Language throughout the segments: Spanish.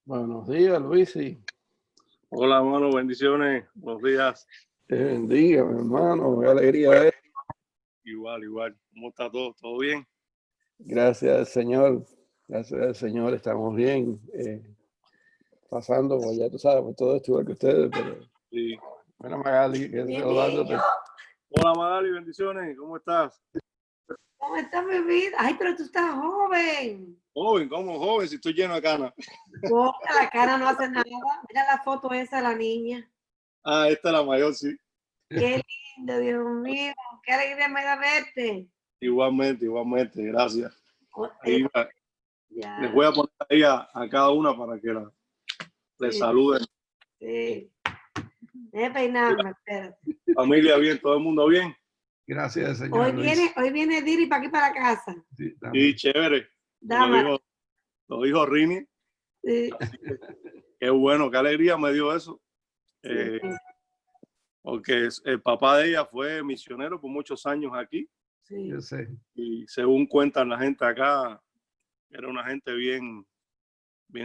Buenos días, Luis. Y Hola, hermano, bendiciones, buenos días. te bendiga, mi hermano. Qué alegría es. Igual. ¿Cómo está todo? ¿Todo bien? Gracias al Señor. Gracias al Señor, estamos bien. Pasando, pues ya tú sabes, por todo esto igual que ustedes, pero Sí. bueno, Magali, que saludándote. Hola, Magali, bendiciones, ¿cómo estás? ¿Cómo estás, mi vida? Ay, pero tú estás joven. Joven, ¿cómo joven? Si estoy lleno de canas. No, la cara no hace nada. Mira la foto esa de la niña. Ah, esta es la mayor, sí. Qué lindo, Dios mío. Qué alegría me da verte. Igualmente, gracias. Ahí Ya. les voy a poner ahí a cada una para que les Sí. saluden. Sí. Déjame peinarme, espérate. Familia bien, todo el mundo bien. Gracias al Señor. Hoy viene Diri para aquí para la casa. Sí, Sí, chévere. Dámela. Lo dijo Rini. Sí. Qué bueno, qué alegría me dio eso. Sí. Porque el papá de ella fue misionero por muchos años aquí. Sí. yo sé. Y según cuentan la gente acá, era una gente bien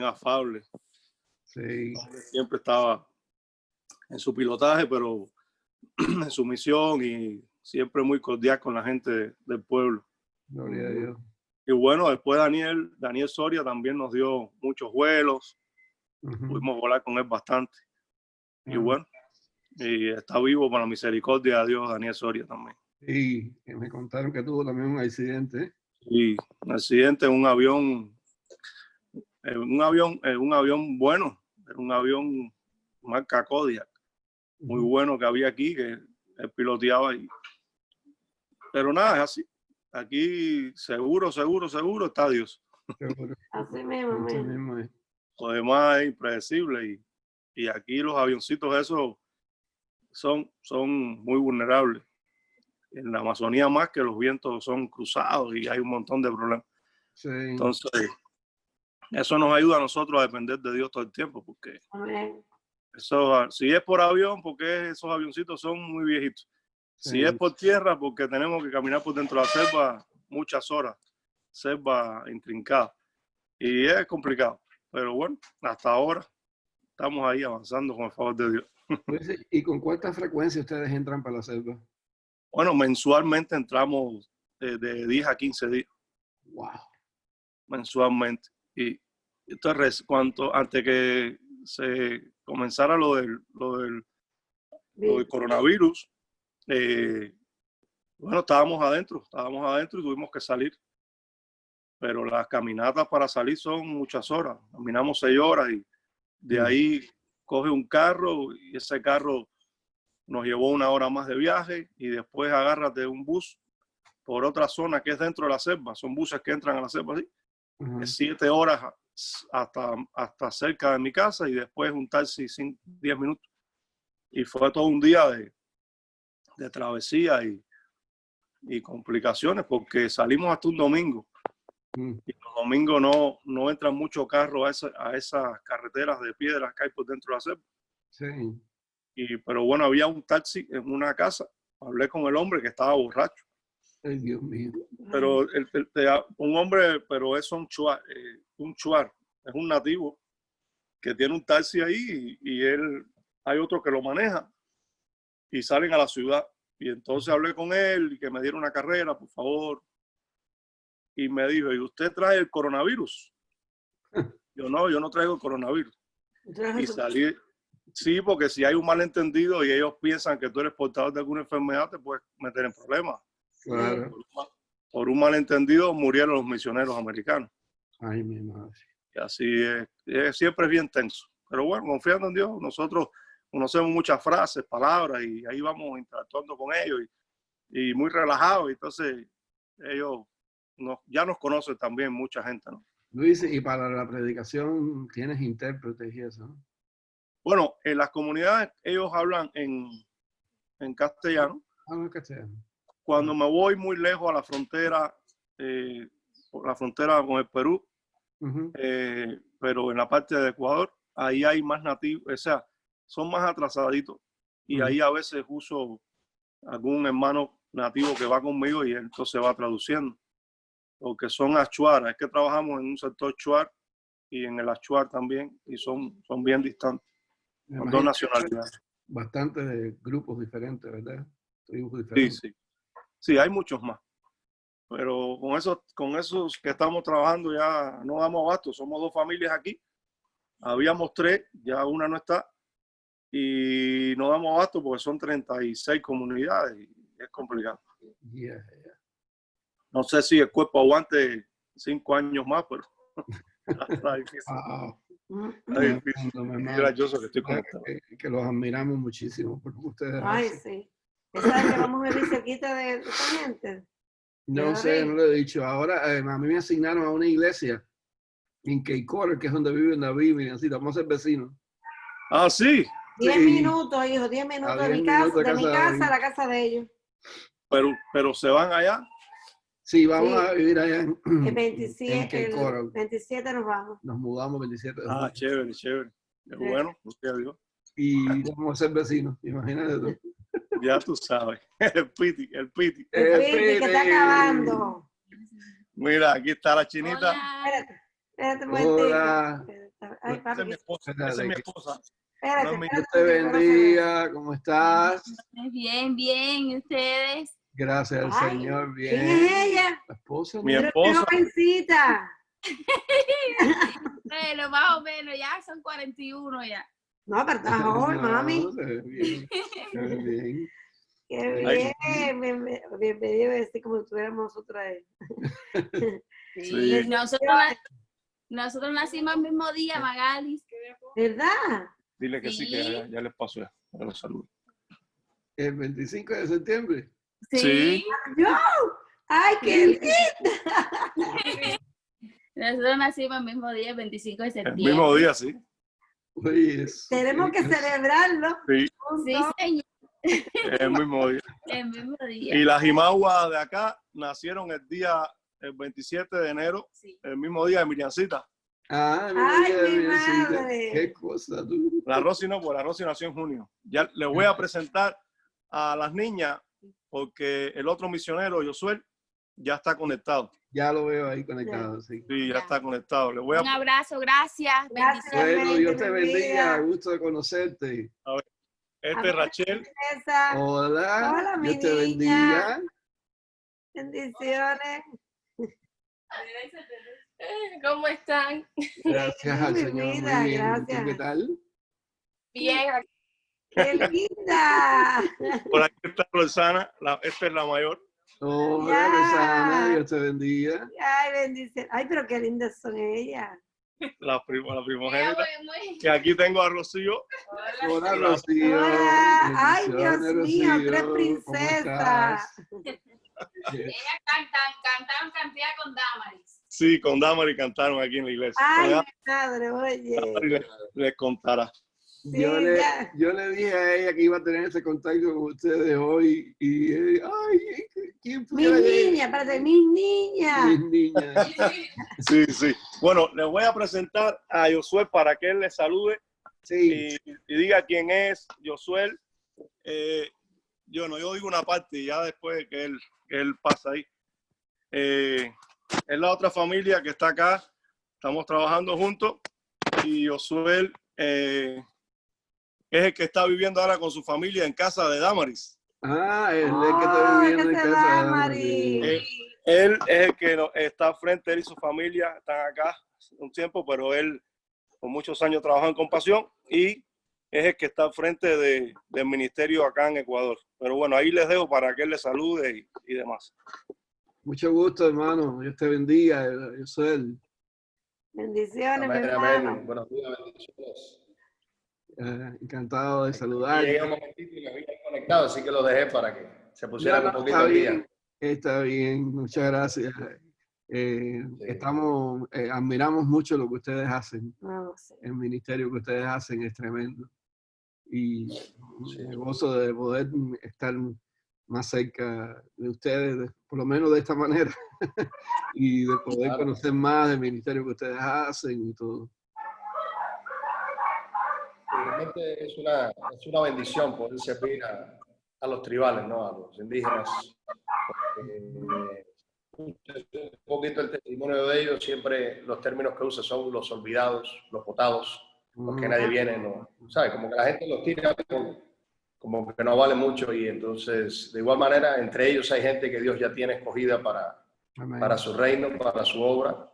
afable. Sí. Siempre estaba en su pilotaje, pero en su misión y siempre muy cordial con la gente del pueblo. Gloria a Dios. Y bueno, después Daniel Soria también nos dio muchos vuelos. Pudimos volar con él bastante. Y bueno, y está vivo por la misericordia de Dios, Daniel Soria también. Y me contaron que tuvo también un accidente. Y un accidente en un avión bueno, era un avión marca Kodiak, muy bueno que había aquí, que él piloteaba ahí. Pero nada, es así. Aquí seguro está Dios. Así mismo. Lo demás es impredecible y aquí los avioncitos esos son muy vulnerables. En la Amazonía más, que los vientos son cruzados y hay un montón de problemas. Sí. Entonces, eso nos ayuda a nosotros a depender de Dios todo el tiempo, porque eso, si es por avión, porque esos avioncitos son muy viejitos. Sí. Si es por tierra, porque tenemos que caminar por dentro de la selva muchas horas, selva intrincada. Y es complicado. Pero bueno, hasta ahora estamos ahí avanzando con el favor de Dios. ¿Y con cuánta frecuencia ustedes entran para la selva? Bueno, mensualmente entramos de 10 a 15 días. Wow. Mensualmente. Y entonces, antes que se comenzara lo del coronavirus, bueno, estábamos adentro y tuvimos que salir. Pero las caminatas para salir son muchas horas. Caminamos 6 horas y de ahí coge un carro y ese carro nos llevó 1 hora más de viaje y después agárrate un bus por otra zona que es dentro de la selva. Son buses que entran a la selva así. 7 horas hasta cerca de mi casa y después un taxi 10 minutos. Y fue todo un día de travesía y complicaciones porque salimos hasta un domingo. Y los domingos no entran muchos carros a esas carreteras de piedras que hay por dentro de la selva. Sí. Pero bueno, había un taxi en una casa. Hablé con el hombre que estaba borracho. Ay, Dios mío. Pero un hombre, pero es un chuar, es un nativo que tiene un taxi ahí y él, hay otro que lo maneja y salen a la ciudad. Y entonces hablé con él y que me diera una carrera, por favor. Y me dijo, ¿y usted trae el coronavirus? Yo no traigo el coronavirus. Y salí, sí, porque si hay un malentendido y ellos piensan que tú eres portador de alguna enfermedad, te puedes meter en problemas. Claro. Por un malentendido murieron los misioneros americanos. Ay, mi madre. Y así siempre es bien tenso. Pero bueno, confiando en Dios, nosotros conocemos muchas frases, palabras y ahí vamos interactuando con ellos y muy relajados. Entonces ellos ya nos conocen también mucha gente, ¿no? Luis, y para la predicación tienes intérpretes y eso, ¿no? Bueno, en las comunidades ellos hablan en castellano. Hablan castellano. Cuando me voy muy lejos a la frontera, por la frontera con el Perú, pero en la parte de Ecuador, ahí hay más nativos, o sea, son más atrasaditos. Y ahí a veces uso algún hermano nativo que va conmigo y entonces va traduciendo. Porque son achuaras, es que trabajamos en un sector chuar y en el Achuar también, y son bien distantes, Me con imagino dos nacionalidades. bastantes grupos diferentes, ¿verdad? Tribus Sí, diferentes. sí. Sí, hay muchos más. Pero con esos que estamos trabajando ya no damos abasto. Somos 2 familias aquí. Habíamos 3, ya una no está. Y no damos abasto porque son 36 comunidades y es complicado. Yeah. No sé si el cuerpo aguante 5 años más, pero está difícil. Wow. Está difícil. Tremendo, mi Qué hermano. gracioso que estoy conectado. Que los admiramos muchísimo por lo que ustedes Ay, hacen. sí. ¿Sabes que vamos a vivir cerquita de esta gente? No sé, no lo he dicho. Ahora a mí me asignaron a una iglesia en Cape Coral, que es donde viven David y Miriamcita. Vamos a ser vecinos. Ah, sí. 10 Sí. minutos, hijo, 10 minutos A de 10 mi casa, minutos de mi casa David. a la casa de ellos. Pero se van allá. Sí, vamos Sí. a vivir allá en El en 27, Cape Coral. el 27 nos vamos. Nos mudamos el 27 de Ah, junio. chévere, chévere. Qué Sí. bueno. Gracias a Dios. Y vamos a ser vecinos, imagínate tú. Ya tú sabes. El piti, el piti. El Piti que está acabando. Mira, aquí está la chinita. Hola. Espérate un momentito. Hola. Ay, Esa papi, es mi esposa. Esa es mi esposa. espérate, No, mi- Dios espérate. te que no se ve. bendiga, ¿cómo estás? Bien, bien. ¿Y ustedes? Gracias al Ay, Señor, ¿quién bien. es ella? La esposa, Mi ¿no? Pero qué esposa. jovencita. Bueno, más o menos, ya son 41 ya. No, pero está joven, No, mami. se ve bien, se ve bien. Qué Ay. bien. Bienvenido, así como si estuviéramos nosotros ahí. Sí, Sí. nosotros nacimos el mismo día, Magalis. ¿Verdad? Dile que sí, que Sí. ya les pasó ya. Ya los saludo. El 25 de septiembre. Sí. Yo. Ay, qué lindo. Nosotros nacimos el mismo día, el 25 de El septiembre. mismo día, sí. Oye, eso, Tenemos que celebrarlo. Sí, Sí, juntos. señor, el mismo día. el mismo día. Y las Jimaguas de acá nacieron el 27 de enero, Sí. el mismo día de Miriamcita. Ah, Ay, mira, mi mira, sí, madre. qué cosa tú. La Rosy no, porque la Rosy nació en junio. Ya les voy a presentar a las niñas porque el otro misionero, Josué, ya está conectado. Ya lo veo ahí conectado, sí. Sí, ya Ya. está conectado. Les voy Un a abrazo, gracias. Gracias. Bendiciones. Bueno, Dios te mi bendiga, vida. gusto de conocerte. este es Rachel. Esa. Hola, Hola, mi Dios te niña. bendiga. Bendiciones. ¿Cómo están? Gracias al mi Señor, muy vida, bien. ¿Y tú gracias. qué tal? Bien. ¡Qué linda! Por aquí está Rosana. Esta es la mayor. Hola, Ya. Rosana, Dios te bendiga. Ay, bendición. Ay, pero qué lindas son ellas. La primogénita. Que aquí tengo a Rocío. Hola, Rocío. Hola. Ay, Dios Bendiciones, mío, Rocío. tres ¿Cómo princesas. estás? Ellas cantaron cantidad con Damaris. Sí, con Damari cantaron aquí en la iglesia. Ay, Con mi madre, oye. Damari les contará. Yo Sí, le, ya. yo le dije a ella que iba a tener ese contacto con ustedes hoy y ay, ¿quién Mis pudiera llegar? niñas, espérate, mis niñas. Mis niñas. Sí, sí. Bueno, les voy a presentar a Josué para que él les salude Sí, y diga quién es Josué. Yo digo una parte y ya después que él pasa ahí. Es la otra familia que está acá. Estamos trabajando juntos y Josué es el que está viviendo ahora con su familia en casa de Damaris. él es que está viviendo en que se casa da, de Mari. Él es el que está frente, él y su familia están acá un tiempo, pero él por muchos años trabajó en Compasión y es el que está al frente del ministerio acá en Ecuador. Pero bueno, ahí les dejo para que él les salude y demás. Mucho gusto, hermano. Dios te bendiga. Yo soy él. Bendiciones, mi Amén, hermano. amén. Buenos días, bendiciones. Encantado de Y saludar. llegué un momentito y me vi conectado, así que lo dejé para que se pusieran un poquito Está al bien, día. está bien. Muchas gracias. Admiramos mucho lo que ustedes hacen. No sé. El ministerio que ustedes hacen es tremendo. Y Sí. me gozo de poder estar más cerca de ustedes, por lo menos de esta manera, y de poder Claro. conocer más del ministerio que ustedes hacen y todo. Realmente es una bendición poder servir a los tribales, ¿no? A los indígenas. escuches un poquito el testimonio de ellos, siempre los términos que usa son los olvidados, los botados, los que nadie viene, no, ¿sabes? Como que la gente los tira como que no vale mucho, y entonces, de igual manera, entre ellos hay gente que Dios ya tiene escogida para su reino, para su obra.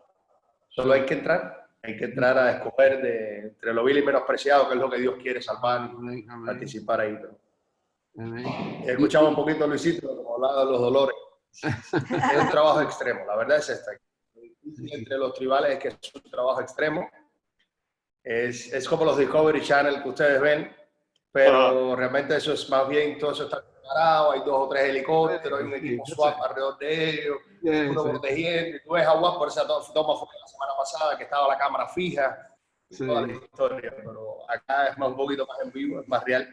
Solo hay que entrar a escoger entre lo vil y menospreciado, que es lo que Dios quiere salvar, y participar ahí. Escuchaba un poquito a Luisito, como hablaba de los dolores. Es un trabajo extremo, la verdad es esta. Entre los tribales es que es un trabajo extremo. Es como los Discovery Channel que ustedes ven, pero realmente eso es más bien, todo eso está preparado, hay 2 o 3 helicópteros, hay un equipo SWAT alrededor de ellos, uno protegiendo, y tú ves a Juan por esa toma fue la semana pasada, que estaba la cámara fija, toda la historia, pero acá es un poquito más en vivo, es más real.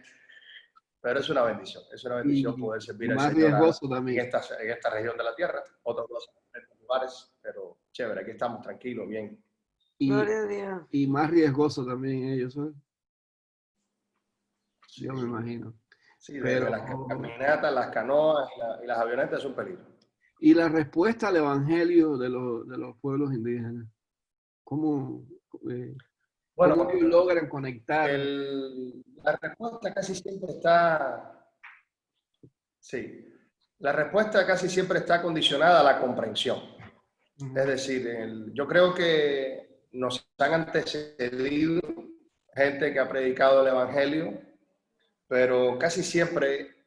Pero es una bendición poder servir al Señor en esta región de la tierra. Otros dos en otros lugares, pero chévere, aquí estamos tranquilos, bien. Gloria a Dios. Y más riesgoso también ellos, ¿sabes? Sí, Yo me imagino. Sí, pero las caminatas, las canoas y las avionetas es un peligro. Y la respuesta al evangelio de los pueblos indígenas, ¿cómo ellos logran conectar? La respuesta casi siempre está, sí, la respuesta casi siempre está condicionada a la comprensión. Es decir, yo creo que nos han antecedido gente que ha predicado el evangelio, pero casi siempre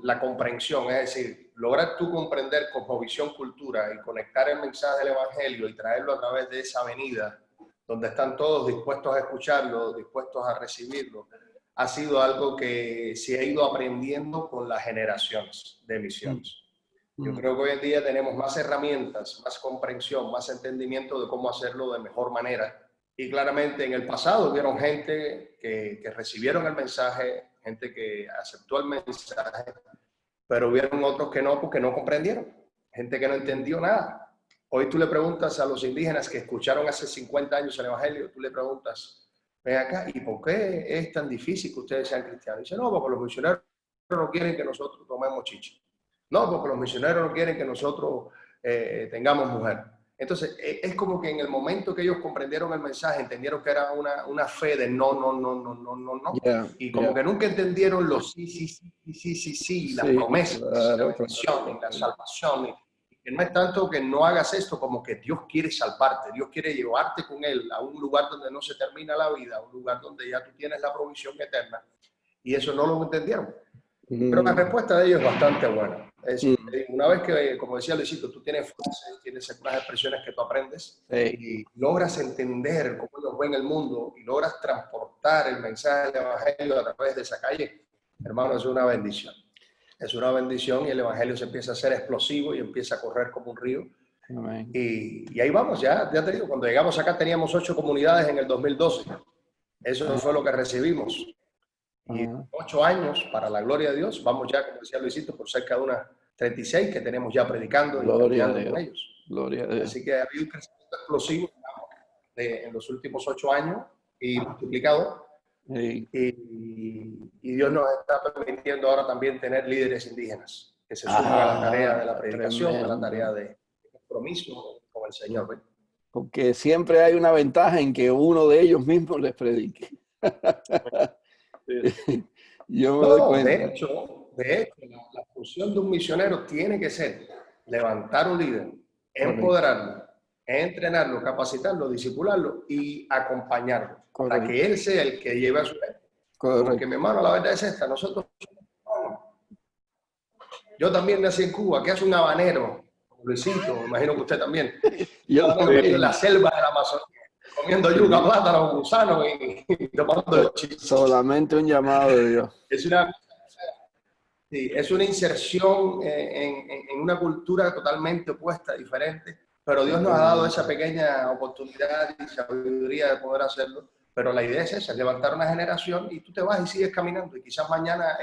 la comprensión, es decir, lograr tú comprender cosmovisión, cultura y conectar el mensaje del evangelio y traerlo a través de esa avenida donde están todos dispuestos a escucharlo, dispuestos a recibirlo, ha sido algo que se ha ido aprendiendo con las generaciones de misiones. Yo creo que hoy en día tenemos más herramientas, más comprensión, más entendimiento de cómo hacerlo de mejor manera. Y claramente en el pasado hubieron gente que recibieron el mensaje, gente que aceptó el mensaje, pero hubieron otros que no, porque no comprendieron. Gente que no entendió nada. Hoy tú le preguntas a los indígenas que escucharon hace 50 años el evangelio, tú le preguntas, ven acá, ¿y por qué es tan difícil que ustedes sean cristianos? Y dice, no, porque los misioneros no quieren que nosotros tomemos chicha. No, porque los misioneros no quieren que nosotros tengamos mujer. Entonces, es como que en el momento que ellos comprendieron el mensaje, entendieron que era una fe de no. Y como que nunca entendieron los sí, las promesas, la bendición, la salvación. Que no es tanto que no hagas esto, como que Dios quiere salvarte, Dios quiere llevarte con Él a un lugar donde no se termina la vida, a un lugar donde ya tú tienes la provisión eterna. Y eso no lo entendieron. Pero la respuesta de ellos es bastante buena. Es decir, una vez que, como decía Luisito, tú tienes frases, tienes algunas expresiones que tú aprendes y logras entender cómo ellos ven el mundo y logras transportar el mensaje del evangelio a través de esa calle, hermano, es una bendición. Es una bendición y el evangelio se empieza a hacer explosivo y empieza a correr como un río. Y ahí vamos, ya te digo, cuando llegamos acá teníamos 8 comunidades en el 2012. Eso fue lo que recibimos. Y 8 años, para la gloria de Dios, vamos ya, como decía Luisito, por cerca de unas 36 que tenemos ya predicando y cambiando con ellos. Gloria a Dios. Así que ha habido un crecimiento explosivo en los últimos 8 años y multiplicado. Y Dios nos está permitiendo ahora también tener líderes indígenas que se suman a la tarea de la predicación, a la tarea de compromiso con el Señor. ¿Ves? Porque siempre hay una ventaja en que uno de ellos mismos les predique. Yo me doy cuenta. De hecho, la función de un misionero tiene que ser levantar un líder, empoderarlo, entrenarlo, capacitarlo, discipularlo y acompañarlo. Para que él sea el que lleve a su gente. Porque mi hermano, la verdad es esta, nosotros, yo también nací en Cuba, que hace un habanero, Luisito, me imagino que usted también. Yo también en la selva de la Amazonía, comiendo yuca, plátano, gusano y tomando chicha. Solamente un llamado de Dios. Es una inserción en una cultura totalmente opuesta, diferente, pero Dios nos ha dado esa pequeña oportunidad y sabiduría de poder hacerlo. Pero la idea es esa, levantar una generación y tú te vas y sigues caminando. Y quizás mañana,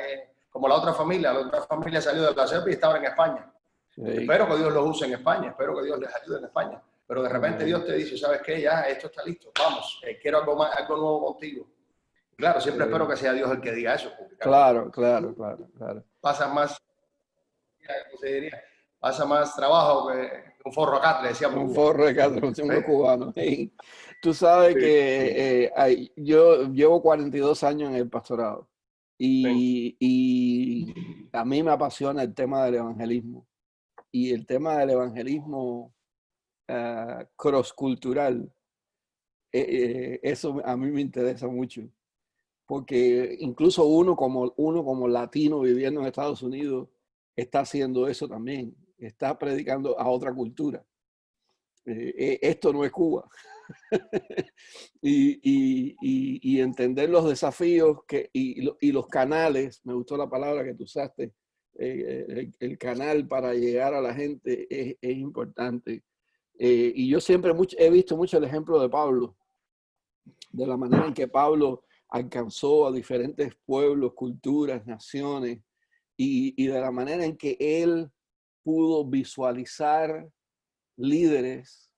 como la otra familia salió de la selva y estaba en España. Espero que Dios los use en España, espero que Dios les ayude en España. Pero de repente Dios te dice, ¿sabes qué? Ya, esto está listo, vamos, quiero algo nuevo contigo. Claro, siempre espero que sea Dios el que diga eso. Claro. Pasa más, ¿cómo se diría? pasa más trabajo que un forro acá, le decíamos. Un forro de catrón, unos cubanos. Y tú sabes Sí, que yo llevo 42 años en el pastorado y a mí me apasiona el tema del evangelismo. Y el tema del evangelismo cross-cultural, eso a mí me interesa mucho. Porque incluso uno como latino viviendo en Estados Unidos está haciendo eso también. Está predicando a otra cultura. Esto no es Cuba. y entender los desafíos y los canales, me gustó la palabra que tú usaste, el canal para llegar a la gente es importante. Y yo siempre he visto mucho el ejemplo de Pablo, de la manera en que Pablo alcanzó a diferentes pueblos, culturas, naciones, y de la manera en que él pudo visualizar líderes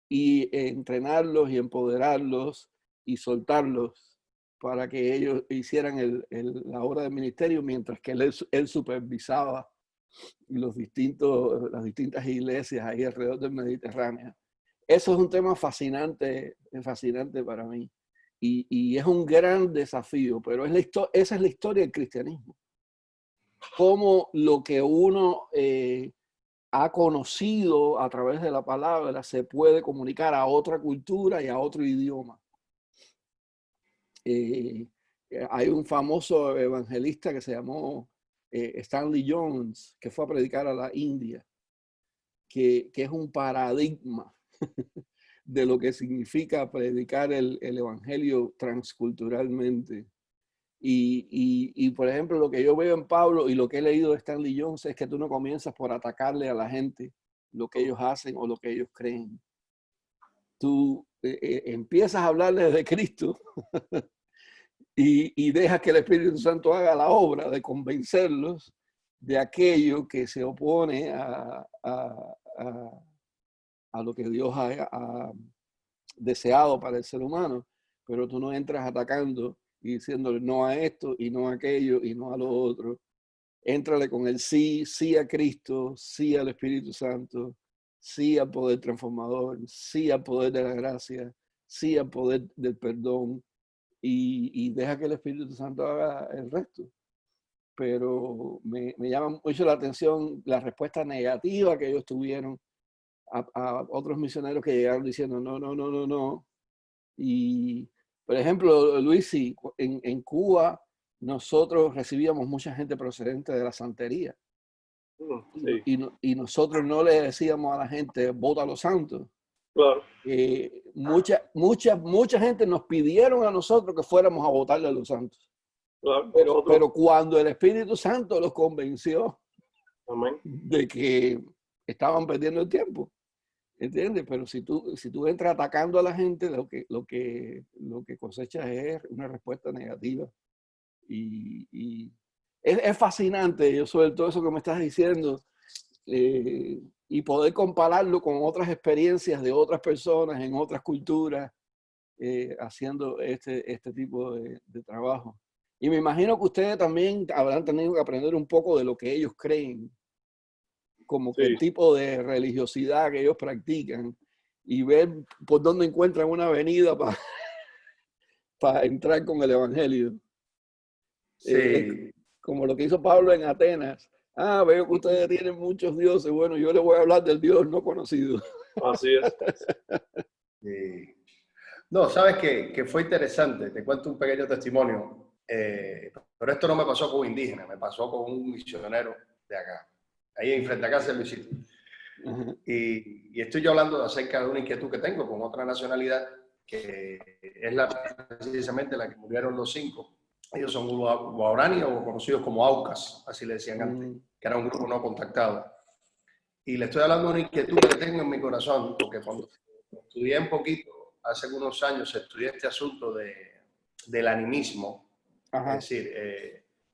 y entrenarlos y empoderarlos y soltarlos para que ellos hicieran la obra del ministerio, mientras que él supervisaba las distintas iglesias ahí alrededor del Mediterráneo. Eso es un tema fascinante para mí. Y es un gran desafío, pero esa es la historia del cristianismo. Cómo lo que uno ha conocido a través de la palabra se puede comunicar a otra cultura y a otro idioma. Hay un famoso evangelista que se llamó Stanley Jones, que fue a predicar a la India, que es un paradigma de lo que significa predicar el evangelio transculturalmente. Y, por ejemplo, lo que yo veo en Pablo y lo que he leído de Stanley Jones es que tú no comienzas por atacarle a la gente lo que ellos hacen o lo que ellos creen. Tú empiezas a hablarles de Cristo y dejas que el Espíritu Santo haga la obra de convencerlos de aquello que se opone a lo que Dios ha deseado para el ser humano, pero tú no entras atacando y diciéndole no a esto y no a aquello y no a lo otro. Éntrale con el sí, sí a Cristo, sí al Espíritu Santo, sí al poder transformador, sí al poder de la gracia, sí al poder del perdón y deja que el Espíritu Santo haga el resto. Pero me llama mucho la atención la respuesta negativa que ellos tuvieron a otros misioneros que llegaron diciendo no. Y, por ejemplo, Luis, en Cuba nosotros recibíamos mucha gente procedente de la santería. sí. Y nosotros no le decíamos a la gente, vota a los santos. Claro. Mucha gente nos pidieron a nosotros que fuéramos a votarle a los santos. Claro. Pero cuando el Espíritu Santo los convenció Amén. de que estaban perdiendo el tiempo, ¿entiendes? Pero si tú entras atacando a la gente, lo que cosechas es una respuesta negativa. Y es fascinante, yo sobre todo eso que me estás diciendo, y poder compararlo con otras experiencias de otras personas en otras culturas, haciendo este tipo de trabajo. Y me imagino que ustedes también habrán tenido que aprender un poco de lo que ellos creen, como que el tipo de religiosidad que ellos practican y ver por dónde encuentran una avenida para entrar con el evangelio. Sí. Como lo que hizo Pablo en Atenas. Veo que ustedes tienen muchos dioses. Bueno, yo les voy a hablar del Dios no conocido. Así es. Sí. No, sabes que fue interesante. Te cuento un pequeño testimonio. Pero esto no me pasó con un indígena, me pasó con un misionero de acá, ahí en frente a casa de Luisito. Y estoy yo hablando acerca de una inquietud que tengo con otra nacionalidad, que es precisamente la que murieron los 5. Ellos son guaraní o conocidos como aucas, así le decían antes, que era un grupo no contactado. Y le estoy hablando de una inquietud que tengo en mi corazón, porque cuando estudié un poquito, hace algunos años, estudié este asunto del animismo. Ajá. Es decir,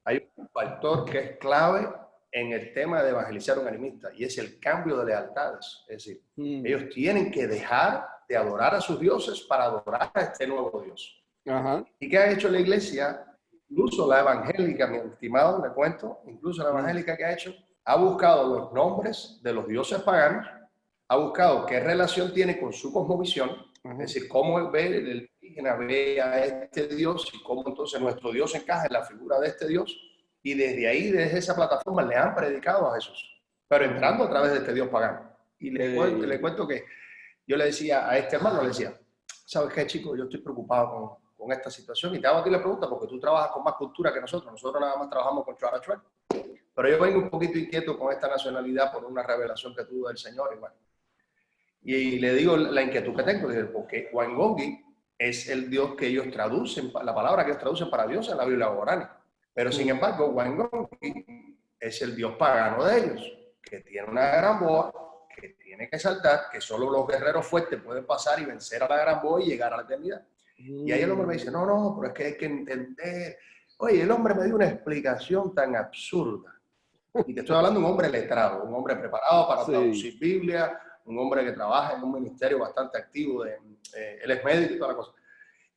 hay un factor que es clave en el tema de evangelizar a un animista, y es el cambio de lealtades. Es decir, ellos tienen que dejar de adorar a sus dioses para adorar a este nuevo Dios. Ajá. ¿Y qué ha hecho la iglesia? Incluso la evangélica, mi estimado, le cuento, incluso la evangélica que ha hecho, ha buscado los nombres de los dioses paganos, ha buscado qué relación tiene con su cosmovisión, es decir, cómo ve el indígena ve a este dios y cómo entonces nuestro dios encaja en la figura de este dios, y desde ahí, desde esa plataforma, le han predicado a Jesús, pero entrando a través de este dios pagano. Y le cuento que yo le decía a este hermano, le decía, ¿sabes qué, chico? Yo estoy preocupado con esta situación, y te hago a ti la pregunta porque tú trabajas con más cultura que nosotros nada más trabajamos con Chuarachuel, pero yo vengo un poquito inquieto con esta nacionalidad por una revelación que tuvo del Señor, y bueno. Y le digo la inquietud que tengo, porque Wangongi es el dios que ellos traducen, la palabra que ellos traducen para Dios en la Biblia guaraní. Pero sin embargo, Wangongi es el dios pagano de ellos, que tiene una gran boa, que tiene que saltar, que solo los guerreros fuertes pueden pasar y vencer a la gran boa y llegar a la eternidad. Y ahí el hombre me dice, no, pero es que hay que entender. Oye, el hombre me dio una explicación tan absurda. Y te estoy hablando de un hombre letrado, un hombre preparado para traducir Biblia, un hombre que trabaja en un ministerio bastante activo, él es médico y toda la cosa.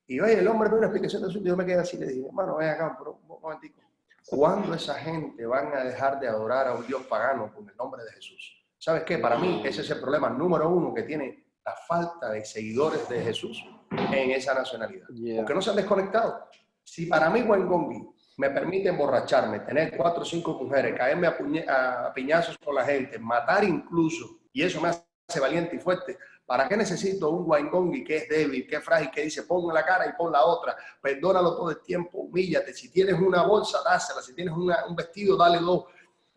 Y oye, el hombre me dio una explicación de eso, y yo me quedé así y le dije, hermano, ven acá, un momentico. ¿Cuándo esa gente van a dejar de adorar a un Dios pagano con el nombre de Jesús? ¿Sabes qué? Para mí ese es el problema número uno que tiene la falta de seguidores de Jesús en esa nacionalidad. Porque no se han desconectado. Si para mí, Wangongi, me permite emborracharme, tener 4 o 5 mujeres, caerme a piñazos con la gente, matar incluso, y eso me hace valiente y fuerte, ¿para qué necesito un Wangongi que es débil, que es frágil, que dice pon la cara y pon la otra, perdónalo todo el tiempo, humíllate, si tienes una bolsa, dásela, si tienes un vestido, dale 2.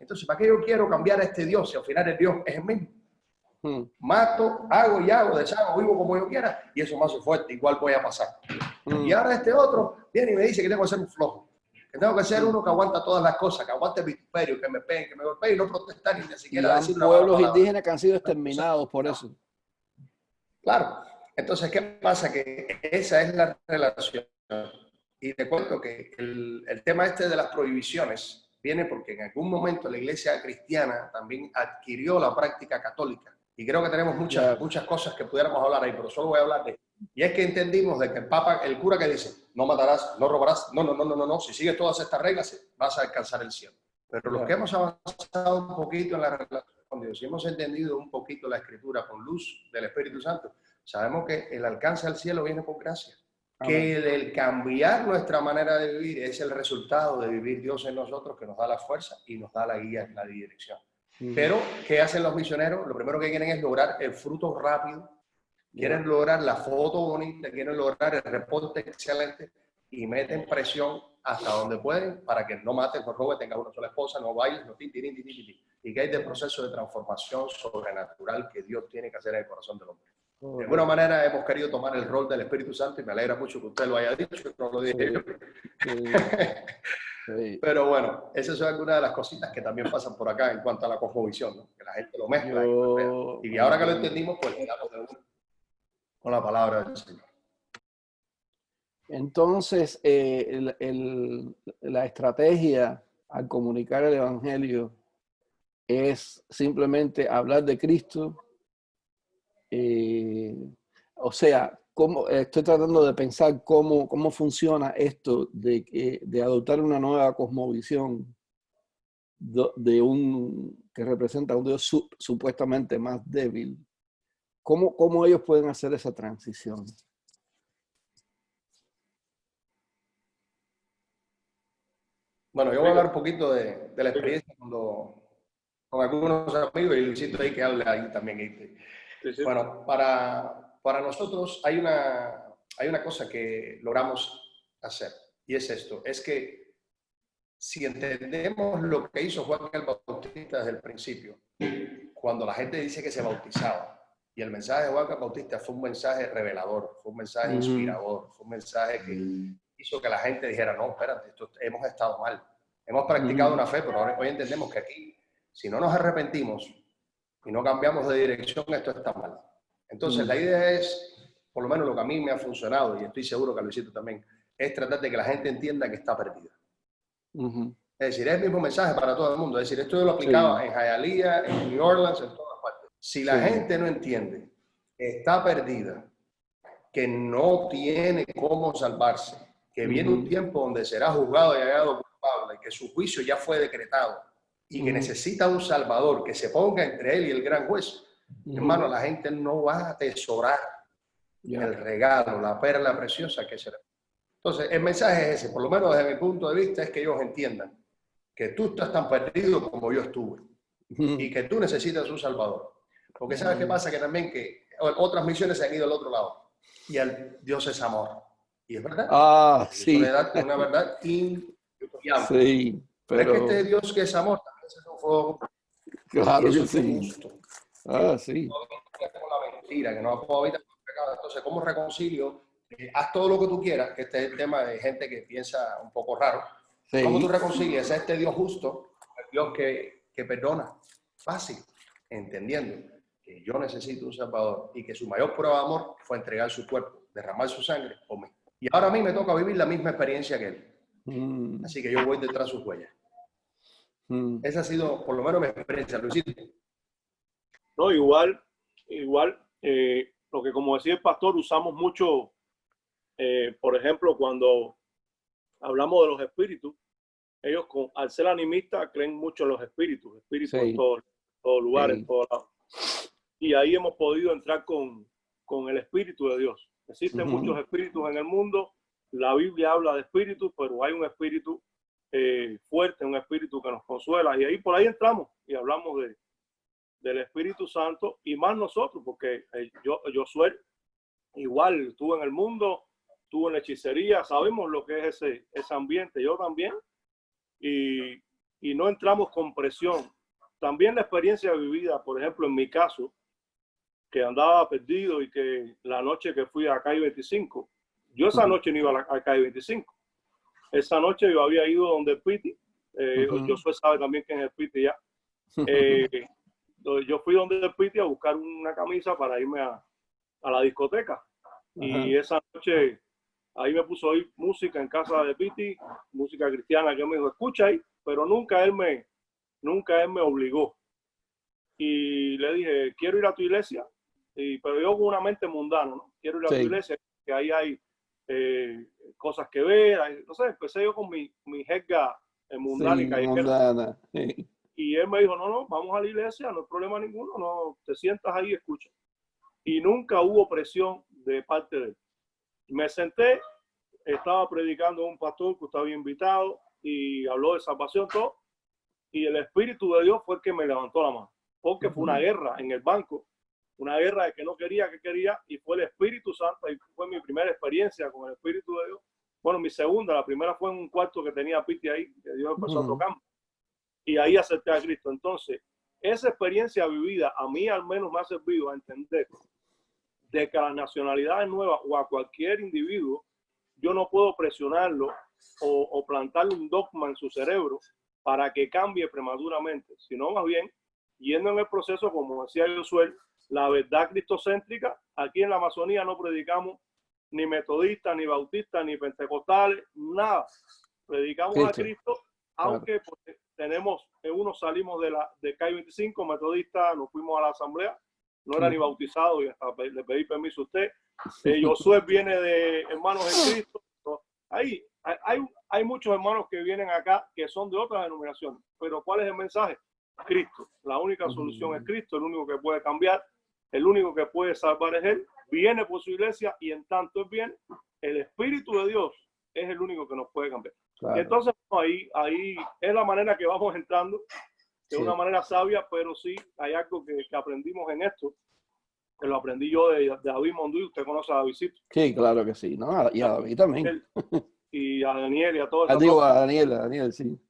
Entonces, ¿para qué yo quiero cambiar a este Dios si al final el Dios es el mismo? Mato, hago y hago, deshago, vivo como yo quiera, y eso me hace fuerte, igual voy a pasar. Y ahora este otro viene y me dice que tengo que ser un flojo, que tengo que ser uno que aguanta todas las cosas, que aguante el vituperio, que me peguen, que me golpeen y no protestar ni siquiera decir una pueblos palabra. indígenas que han sido exterminados por eso. Claro. Entonces, ¿qué pasa? Que esa es la relación. Y te cuento que el tema este de las prohibiciones viene porque en algún momento la iglesia cristiana también adquirió la práctica católica. Y creo que tenemos muchas cosas que pudiéramos hablar ahí, pero solo voy a hablar de... Y es que entendimos de que el Papa, el cura que dice, no matarás, no robarás, no, si sigues todas estas reglas vas a alcanzar el cielo. Pero los que hemos avanzado un poquito en la relación con Dios y hemos entendido un poquito la Escritura con luz del Espíritu Santo, sabemos que el alcance al cielo viene por gracia. Que el cambiar nuestra manera de vivir es el resultado de vivir Dios en nosotros, que nos da la fuerza y nos da la guía, la dirección. Pero, ¿qué hacen los misioneros? Lo primero que quieren es lograr el fruto rápido, quieren lograr la foto bonita, quieren lograr el reporte excelente y meten presión hasta donde pueden para que no mates, no robes, tengas una sola esposa, no bailes, no y que hay de proceso de transformación sobrenatural que Dios tiene que hacer en el corazón del hombre. De alguna manera hemos querido tomar el rol del Espíritu Santo y me alegra mucho que usted lo haya dicho, no lo dije yo. Pero bueno, esas son algunas de las cositas que también pasan por acá en cuanto a la cosmovisión, ¿no? Que la gente lo mezcla. Y ahora que lo entendimos, pues le damos de uno con la palabra del Señor. Entonces, la estrategia al comunicar el Evangelio es simplemente hablar de Cristo. O sea, estoy tratando de pensar cómo funciona esto de adoptar una nueva cosmovisión que representa a un Dios supuestamente más débil. ¿Cómo ellos pueden hacer esa transición? Bueno, yo voy a hablar un poquito de la experiencia con algunos amigos y Luisito ahí que hable ahí también. Sí. Bueno, para nosotros hay una cosa que logramos hacer y es esto, es que si entendemos lo que hizo Juan el Bautista desde el principio, cuando la gente dice que se bautizaba, y el mensaje de Juan el Bautista fue un mensaje revelador, fue un mensaje inspirador, fue un mensaje que hizo que la gente dijera, no, espérate, hemos estado mal, hemos practicado una fe, pero hoy entendemos que aquí, si no nos arrepentimos y no cambiamos de dirección, esto está mal. Entonces, la idea es, por lo menos lo que a mí me ha funcionado, y estoy seguro que a Luisito también, es tratar de que la gente entienda que está perdida. Es decir, es el mismo mensaje para todo el mundo. Es decir, esto yo lo aplicaba en Hialeah, en New Orleans, en todas partes. Si la gente no entiende que está perdida, que no tiene cómo salvarse, que viene un tiempo donde será juzgado y hallado culpable, que su juicio ya fue decretado, y que necesita un Salvador que se ponga entre él y el gran juez, hermano, la gente no va a atesorar el regalo, la perla preciosa que será. Entonces, el mensaje es ese, por lo menos desde mi punto de vista, es que ellos entiendan que tú estás tan perdido como yo estuve y que tú necesitas un Salvador. Porque ¿sabes qué pasa? Que también que otras misiones se han ido al otro lado y el Dios es amor. Y es verdad. Ah, sí. Una verdad indiscutible. Sí, pero es que este Dios que es amor también es un fuego. Claro que sí. Justo. Ah, sí. No con la mentira, que no puedo evitar el pecado. Entonces, ¿cómo reconcilio? Haz todo lo que tú quieras, que este es el tema de gente que piensa un poco raro. Sí. ¿Cómo tú reconcilias a este Dios justo, el Dios que perdona? Fácil, entendiendo que yo necesito un Salvador y que su mayor prueba de amor fue entregar su cuerpo, derramar su sangre por mí. Y ahora a mí me toca vivir la misma experiencia que él. Así que yo voy detrás de sus huellas. Esa ha sido, por lo menos, mi experiencia, Luisito. No, igual, lo que como decía el pastor, usamos mucho, por ejemplo, cuando hablamos de los espíritus, ellos al ser animistas creen mucho en los espíritus sí. En todo lugar, sí. En todo lado. Y ahí hemos podido entrar con el Espíritu de Dios. Existen muchos espíritus en el mundo, la Biblia habla de espíritus, pero hay un espíritu fuerte, un espíritu que nos consuela, y ahí por ahí entramos y hablamos del Espíritu Santo, y más nosotros, porque yo soy igual, estuve en el mundo, estuve en la hechicería, sabemos lo que es ese ambiente, yo también, y no entramos con presión. También la experiencia vivida, por ejemplo, en mi caso, que andaba perdido y que la noche que fui a Calle 25, yo esa noche no iba a Calle 25. Esa noche yo había ido donde el Piti, yo sabe también quién es el Piti ya. Yo fui donde el Piti a buscar una camisa para irme a la discoteca. Y esa noche ahí me puso a oír música en casa de Piti, música cristiana, que me dijo, escucha ahí, pero nunca él me obligó. Y le dije, quiero ir a tu iglesia, pero yo con una mente mundana, ¿no? Quiero ir a tu iglesia, que ahí hay cosas que ver, no sé, empecé yo con mi jerga mundana y callejera. Y él me dijo, no, vamos a la iglesia, no hay problema ninguno, no, te sientas ahí y escucha. Y nunca hubo presión de parte de él. Me senté, estaba predicando a un pastor que estaba invitado y habló de salvación, todo, y el Espíritu de Dios fue el que me levantó la mano, porque fue una guerra en el banco, una guerra de que no quería, que quería, y fue el Espíritu Santo, y fue mi primera experiencia con el Espíritu de Dios. Bueno, mi segunda, la primera fue en un cuarto que tenía Piti ahí, que Dios empezó a tocar, y ahí acepté a Cristo. Entonces, esa experiencia vivida, a mí al menos me ha servido a entender de que a las nacionalidades nuevas o a cualquier individuo, yo no puedo presionarlo o plantarle un dogma en su cerebro para que cambie prematuramente, sino más bien, yendo en el proceso, como decía Josué, la verdad cristocéntrica. Aquí en la Amazonía no predicamos ni metodistas, ni bautistas, ni pentecostales, nada. Predicamos a Cristo, aunque pues, unos salimos de Calle 25, metodistas, nos fuimos a la asamblea, no era ni bautizado, y hasta le pedí permiso a usted. Josué viene de Hermanos en Cristo. Hay muchos hermanos que vienen acá que son de otras denominaciones, pero ¿cuál es el mensaje? Cristo. La única solución es Cristo, el único que puede cambiar, el único que puede salvar es Él. Viene por su iglesia y en tanto Él viene, el Espíritu de Dios es el único que nos puede cambiar. Claro. Y entonces ahí es la manera que vamos entrando, de una manera sabia, pero sí hay algo que aprendimos en esto, que lo aprendí yo de David Monduy. Usted conoce a Davidcito. Sí, claro que sí, ¿no? Y a David también. Y a Daniel y a todos. A Daniel, sí.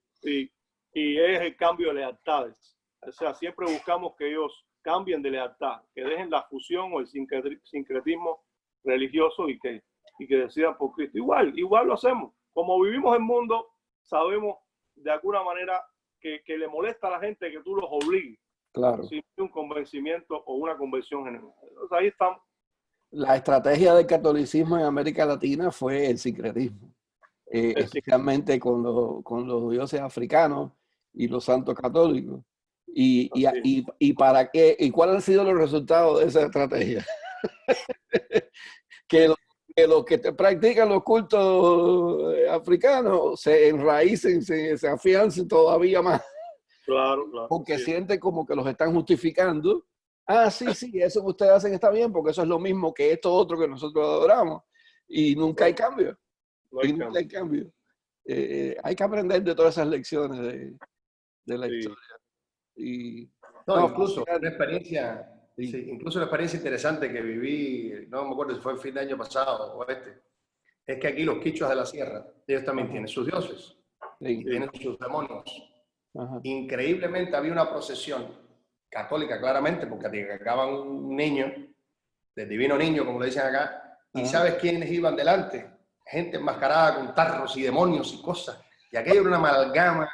Y es el cambio de lealtades. O sea, siempre buscamos que ellos cambien de lealtad, que dejen la fusión o el sincretismo religioso y que decidan por Cristo. Igual lo hacemos. Como vivimos en el mundo, sabemos de alguna manera que le molesta a la gente que tú los obligues. Claro. Sin un convencimiento o una conversión general. Entonces, ahí estamos. La estrategia del catolicismo en América Latina fue el sincretismo, especialmente con los dioses africanos y los santos católicos. ¿Y para qué? ¿Y cuáles han sido los resultados de esa estrategia? que los que practican los cultos africanos se enraícen, se afiancen todavía más. Claro, claro. porque Sí. sienten como que los están justificando. Ah, sí, sí, eso que ustedes hacen está bien, porque eso es lo mismo que esto otro que nosotros adoramos. Y nunca hay cambio. No hay Y nunca cambio. hay cambio. Hay que aprender de todas esas lecciones de la Sí. historia. Y, No, no, incluso fascinante. una experiencia, Sí. sí, incluso una experiencia interesante que viví, no me acuerdo si fue el fin de año pasado o es que aquí los quichuas de la sierra, ellos también Ajá. tienen sus dioses Sí. y tienen sus demonios. Ajá. Increíblemente había una procesión católica, claramente, porque llegaban un niño, del divino niño, como le dicen acá, y Ajá. ¿sabes quiénes iban delante? Gente enmascarada con tarros y demonios y cosas. Y aquello era una amalgama,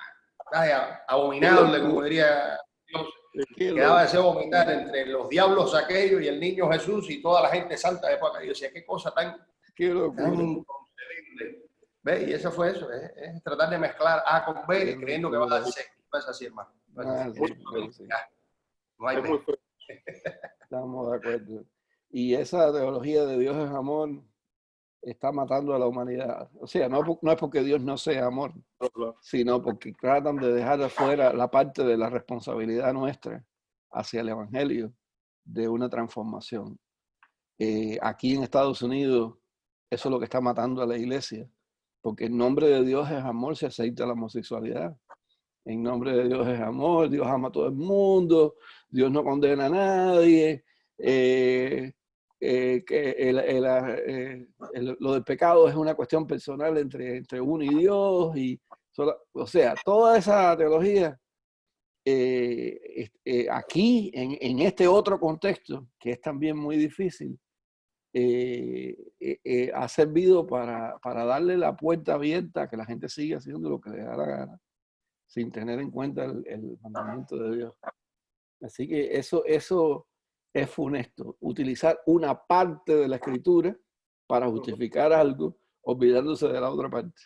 vaya, abominable, como diría Dios. Qué Quedaba loco. deseo vomitar entre los diablos aquellos y el niño Jesús y toda la gente santa de acá. Yo decía, qué cosa tan Qué locura. inconcebible. ¿Ves? Y eso fue eso, es tratar de mezclar A con B, Qué creyendo que va a locura. dar C. No es así, hermano. No es Ah, así. sí, Es una sí, sí. felicidad. No hay Es muy B. fuerte. Estamos de acuerdo. Y esa teología de Dios es amor está matando a la humanidad. O sea, no es porque Dios no sea amor, Claro. sino porque tratan de dejar afuera la parte de la responsabilidad nuestra hacia el Evangelio de una transformación. Aquí en Estados Unidos, eso es lo que está matando a la iglesia, porque en nombre de Dios es amor, se acepta la homosexualidad. En nombre de Dios es amor, Dios ama a todo el mundo, Dios no condena a nadie, lo del pecado es una cuestión personal entre uno y Dios, o sea, toda esa teología aquí, en este otro contexto, que es también muy difícil, ha servido para darle la puerta abierta a que la gente siga haciendo lo que le da la gana, sin tener en cuenta el mandamiento de Dios. Así que eso es funesto, utilizar una parte de la escritura para justificar algo, olvidándose de la otra parte.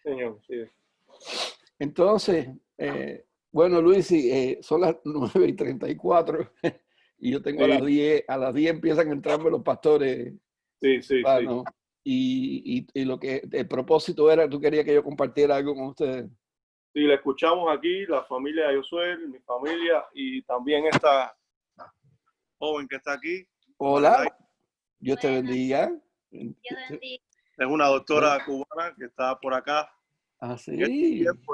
Señor, sí. Entonces, bueno, Luis, son las 9:34 y yo tengo Sí. a las 10 empiezan a entrarme los pastores. Sí, sí, sí. ¿No? Y lo que el propósito era, tú querías que yo compartiera algo con ustedes. Sí, la escuchamos aquí, la familia de Josué, mi familia y también esta joven que está aquí. Hola, Dios te bendiga. Dios bendiga. Es una doctora cubana que está por acá Ah, en este sí. tiempo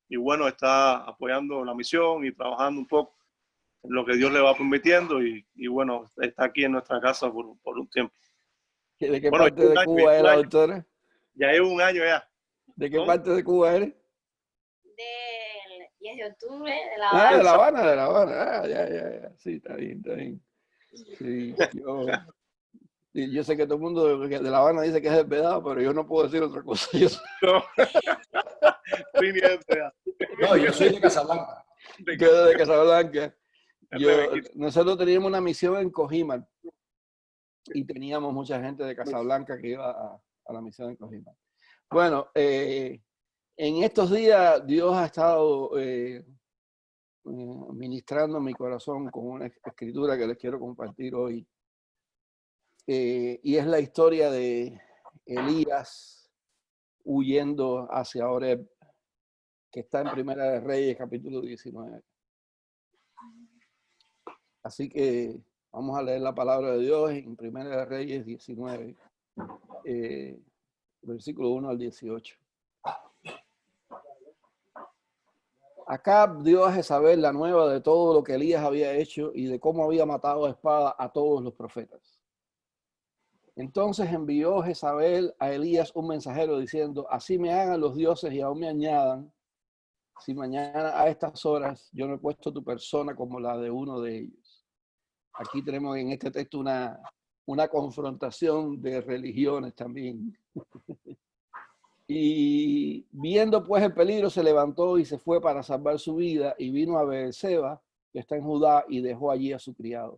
y bueno, está apoyando la misión y trabajando un poco en lo que Dios le va permitiendo y bueno, está aquí en nuestra casa por un tiempo. ¿De qué Bueno, parte de Cuba es la doctora? Ya llevo un año ya. ¿De qué ¿No? parte de Cuba eres? Del 10 de octubre, de La Ah, Habana. de La Habana, de La Habana. Ah, ya. Sí, está bien, está bien. Sí, yo sé que todo el mundo de La Habana dice que es despedado, pero yo no puedo decir otra cosa. No. Sí, nieto, ya. No, yo soy de Casablanca. Quedo de Casablanca. Nosotros teníamos una misión en Cojimar y teníamos mucha gente de Casablanca que iba a la misión en Cojimar. Bueno, en estos días Dios ha estado ministrando mi corazón con una escritura que les quiero compartir hoy. Y es la historia de Elías huyendo hacia Oreb, que está en Primera de Reyes, capítulo 19. Así que vamos a leer la palabra de Dios en Primera de Reyes 19, versículo 1 al 18. Acab dio a Jezabel la nueva de todo lo que Elías había hecho y de cómo había matado a espada a todos los profetas. Entonces envió Jezabel a Elías un mensajero diciendo: así me hagan los dioses y aún me añadan, si mañana a estas horas yo no he puesto tu persona como la de uno de ellos. Aquí tenemos en este texto una confrontación de religiones también. Y viendo pues el peligro, se levantó y se fue para salvar su vida y vino a Beerseba, que está en Judá, y dejó allí a su criado.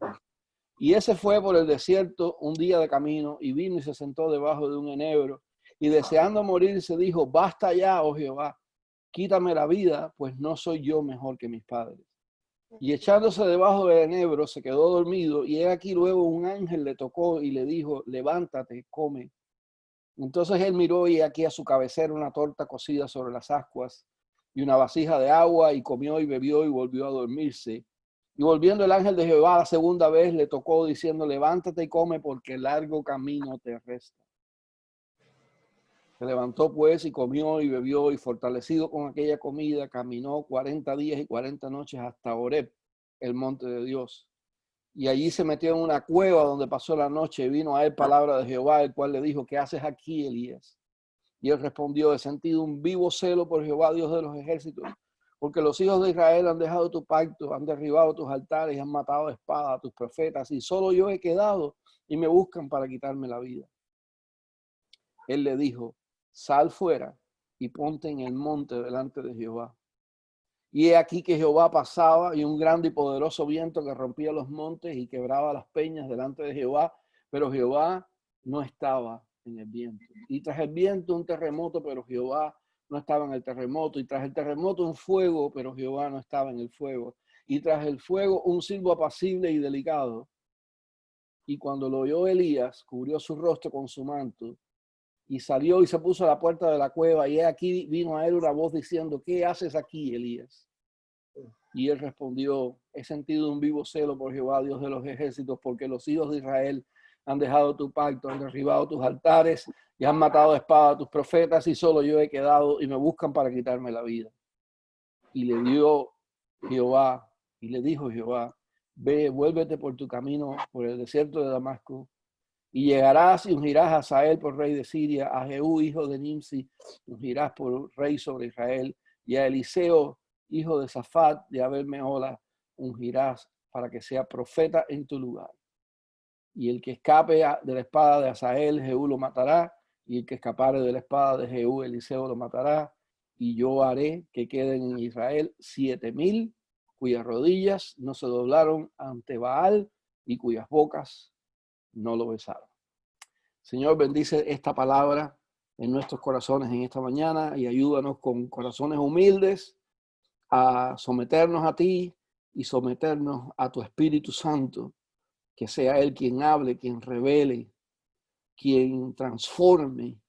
Y ese fue por el desierto un día de camino y vino y se sentó debajo de un enebro y deseando morir se dijo: basta ya, oh Jehová, quítame la vida, pues no soy yo mejor que mis padres. Y echándose debajo del enebro se quedó dormido y he aquí luego un ángel le tocó y le dijo: levántate, come. Entonces él miró y aquí a su cabecera una torta cocida sobre las ascuas y una vasija de agua, y comió y bebió y volvió a dormirse. Y volviendo el ángel de Jehová la segunda vez, le tocó diciendo, levántate y come, porque largo camino te resta. Se levantó pues y comió y bebió, y fortalecido con aquella comida, caminó 40 días y 40 noches hasta Horeb, el monte de Dios. Y allí se metió en una cueva donde pasó la noche, y vino a él palabra de Jehová, el cual le dijo, ¿qué haces aquí, Elías? Y él respondió, he sentido un vivo celo por Jehová, Dios de los ejércitos, porque los hijos de Israel han dejado tu pacto, han derribado tus altares y han matado a espada a tus profetas, y solo yo he quedado y me buscan para quitarme la vida. Él le dijo, sal fuera y ponte en el monte delante de Jehová. Y he aquí que Jehová pasaba, y un grande y poderoso viento que rompía los montes y quebraba las peñas delante de Jehová, pero Jehová no estaba en el viento. Y tras el viento un terremoto, pero Jehová no estaba en el terremoto. Y tras el terremoto un fuego, pero Jehová no estaba en el fuego. Y tras el fuego un silbo apacible y delicado. Y cuando lo oyó Elías, cubrió su rostro con su manto, y salió y se puso a la puerta de la cueva, y aquí vino a él una voz diciendo, ¿qué haces aquí, Elías? Y él respondió, he sentido un vivo celo por Jehová, Dios de los ejércitos, porque los hijos de Israel han dejado tu pacto, han derribado tus altares y han matado a espada a tus profetas, y solo yo he quedado y me buscan para quitarme la vida. Y le dijo Jehová, ve, vuélvete por tu camino por el desierto de Damasco, y llegarás y ungirás a Hazael por rey de Siria, a Jehú, hijo de Nimsi, ungirás por rey sobre Israel, y a Eliseo, hijo de Safat, de Abel-Mehola, ungirás para que sea profeta en tu lugar. Y el que escape de la espada de Hazael, Jehú lo matará, y el que escapare de la espada de Jehú, Eliseo lo matará, y yo haré que queden en Israel 7,000, cuyas rodillas no se doblaron ante Baal, y cuyas bocas no lo besaron. Señor, bendice esta palabra en nuestros corazones en esta mañana y ayúdanos con corazones humildes a someternos a ti y someternos a tu Espíritu Santo, que sea Él quien hable, quien revele, quien transforme,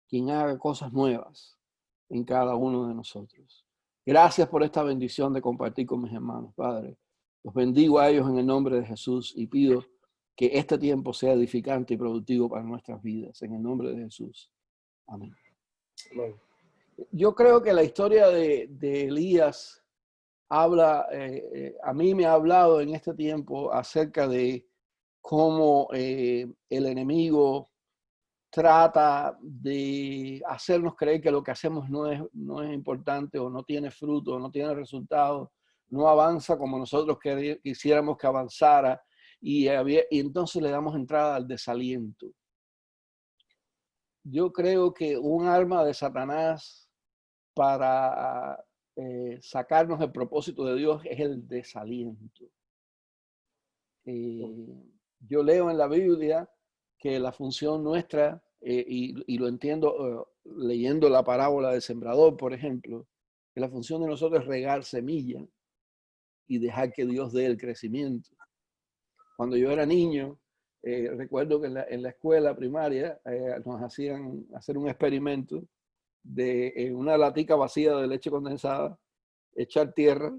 quien haga cosas nuevas en cada uno de nosotros. Gracias por esta bendición de compartir con mis hermanos, Padre. Los bendigo a ellos en el nombre de Jesús y pido que este tiempo sea edificante y productivo para nuestras vidas. En el nombre de Jesús. Amén. Amén. Yo creo que la historia de Elías habla, a mí me ha hablado en este tiempo acerca de cómo el enemigo trata de hacernos creer que lo que hacemos no es importante, o no tiene fruto, o no tiene resultado, no avanza como nosotros quisiéramos que avanzara. Y entonces le damos entrada al desaliento. Yo creo que un arma de Satanás para sacarnos del propósito de Dios es el desaliento. Yo leo en la Biblia que la función nuestra, y lo entiendo leyendo la parábola del sembrador, por ejemplo, que la función de nosotros es regar semilla y dejar que Dios dé el crecimiento. Cuando yo era niño, recuerdo que en la escuela primaria nos hacían hacer un experimento de una latica vacía de leche condensada, echar tierra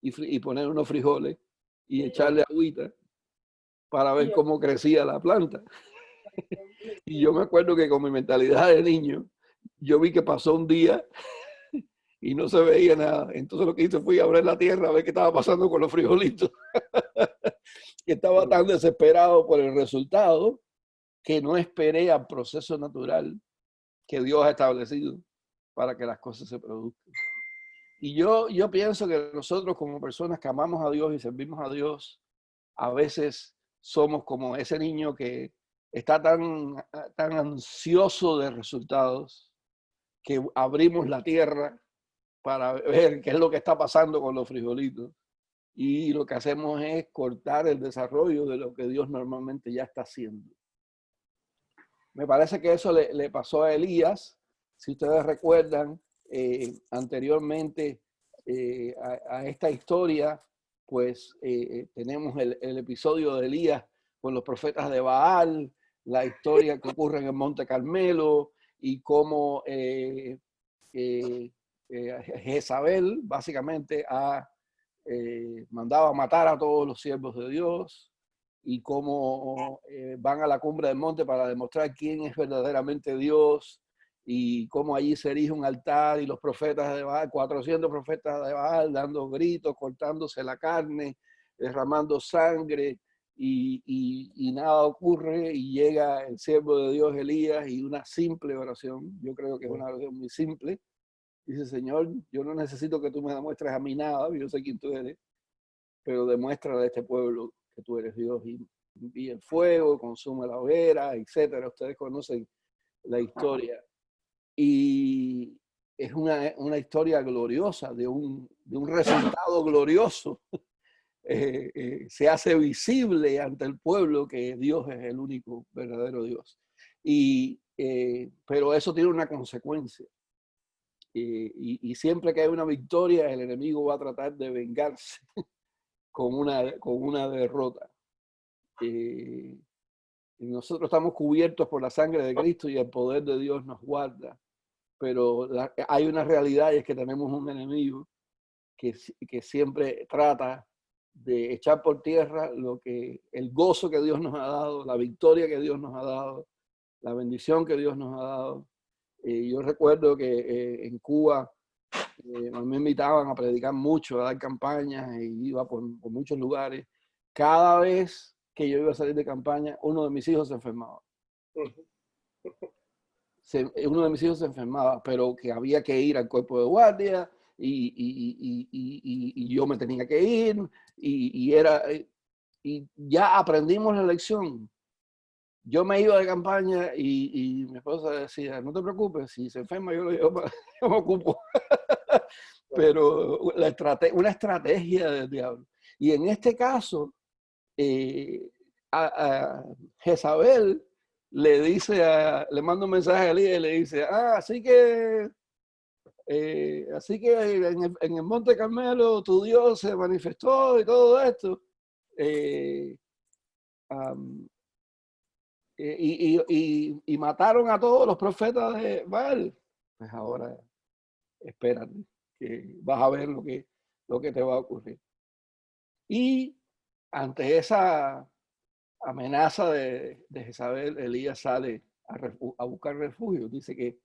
y poner unos frijoles y echarle agüita para ver cómo crecía la planta. Y yo me acuerdo que con mi mentalidad de niño, yo vi que pasó un día y no se veía nada. Entonces lo que hice fue abrir la tierra a ver qué estaba pasando con los frijolitos. Estaba tan desesperado por el resultado que no esperé al proceso natural que Dios ha establecido para que las cosas se produzcan. Y yo pienso que nosotros, como personas que amamos a Dios y servimos a Dios, a veces somos como ese niño que está tan ansioso de resultados que abrimos la tierra para ver qué es lo que está pasando con los frijolitos. Y lo que hacemos es cortar el desarrollo de lo que Dios normalmente ya está haciendo. Me parece que eso le pasó a Elías. Si ustedes recuerdan, anteriormente a esta historia, pues tenemos el episodio de Elías con los profetas de Baal, la historia que ocurre en el Monte Carmelo y cómo Jezabel básicamente ha mandado a matar a todos los siervos de Dios, y cómo van a la cumbre del monte para demostrar quién es verdaderamente Dios, y cómo allí se erige un altar y los profetas de Baal, 400 profetas de Baal, dando gritos, cortándose la carne, derramando sangre, y nada ocurre, y llega el siervo de Dios Elías y una simple oración, yo creo que es una oración muy simple, dice: Señor, yo no necesito que tú me demuestres a mí nada, yo sé quién tú eres, pero demuéstrale a este pueblo que tú eres Dios, y envía el fuego, consume la hoguera, etcétera. Ustedes conocen la historia. Y es una historia gloriosa, de un resultado glorioso. Se hace visible ante el pueblo que Dios es el único verdadero Dios. Pero eso tiene una consecuencia. Y siempre que hay una victoria, el enemigo va a tratar de vengarse con una derrota. Y nosotros estamos cubiertos por la sangre de Cristo y el poder de Dios nos guarda. Pero hay una realidad, y es que tenemos un enemigo que siempre trata de echar por tierra el gozo que Dios nos ha dado, la victoria que Dios nos ha dado, la bendición que Dios nos ha dado. Yo recuerdo que en Cuba me invitaban a predicar mucho, a dar campañas, y iba por muchos lugares. Cada vez que yo iba a salir de campaña, uno de mis hijos se enfermaba. Uno de mis hijos se enfermaba, pero que había que ir al cuerpo de guardia, y yo me tenía que ir, y ya aprendimos la lección. Yo me iba de campaña y mi esposa decía: no te preocupes, si se enferma yo lo llevo yo me ocupo. Pero una estrategia del diablo. Y en este caso, a Jezabel le manda un mensaje a Elías y le dice: así que en el Monte Carmelo tu Dios se manifestó y todo esto. Y mataron a todos los profetas de Baal. Pues ahora espérate, que vas a ver lo que te va a ocurrir. Y ante esa amenaza de Jezabel, Elías sale a buscar refugio. Dice que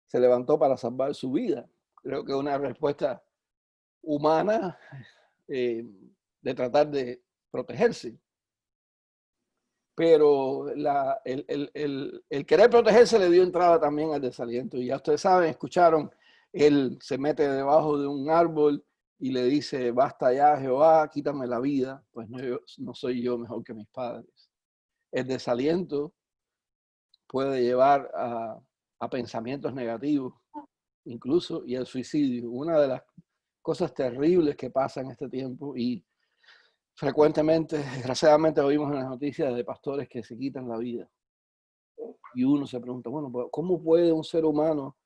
se levantó para salvar su vida. Creo que una respuesta humana de tratar de protegerse. Pero el querer protegerse le dio entrada también al desaliento. Y ya ustedes saben, escucharon, él se mete debajo de un árbol y le dice: basta ya, Jehová, quítame la vida, pues no soy yo mejor que mis padres. El desaliento puede llevar a pensamientos negativos, incluso, y el suicidio. Una de las cosas terribles que pasa en este tiempo, y frecuentemente, desgraciadamente, oímos en las noticias de pastores que se quitan la vida. Y uno se pregunta: bueno, ¿cómo puede un ser humano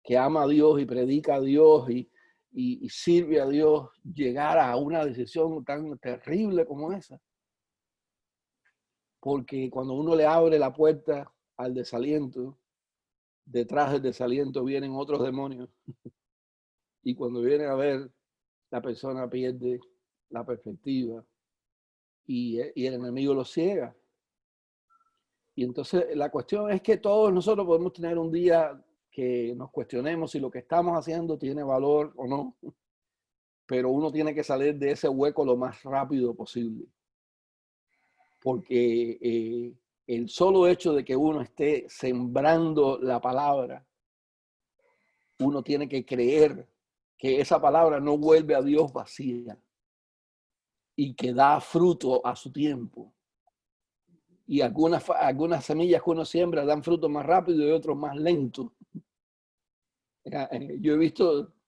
que ama a Dios y predica a Dios y sirve a Dios llegar a una decisión tan terrible como esa? Porque cuando uno le abre la puerta al desaliento, detrás del desaliento vienen otros demonios. Y cuando vienen a ver, la persona pierde la perspectiva y el enemigo lo ciega. Y entonces la cuestión es que todos nosotros podemos tener un día que nos cuestionemos si lo que estamos haciendo tiene valor o no, pero uno tiene que salir de ese hueco lo más rápido posible. Porque el solo hecho de que uno esté sembrando la palabra, uno tiene que creer que esa palabra no vuelve a Dios vacía y que da fruto a su tiempo. Y algunas semillas que uno siembra dan fruto más rápido y otros más lento. Yo he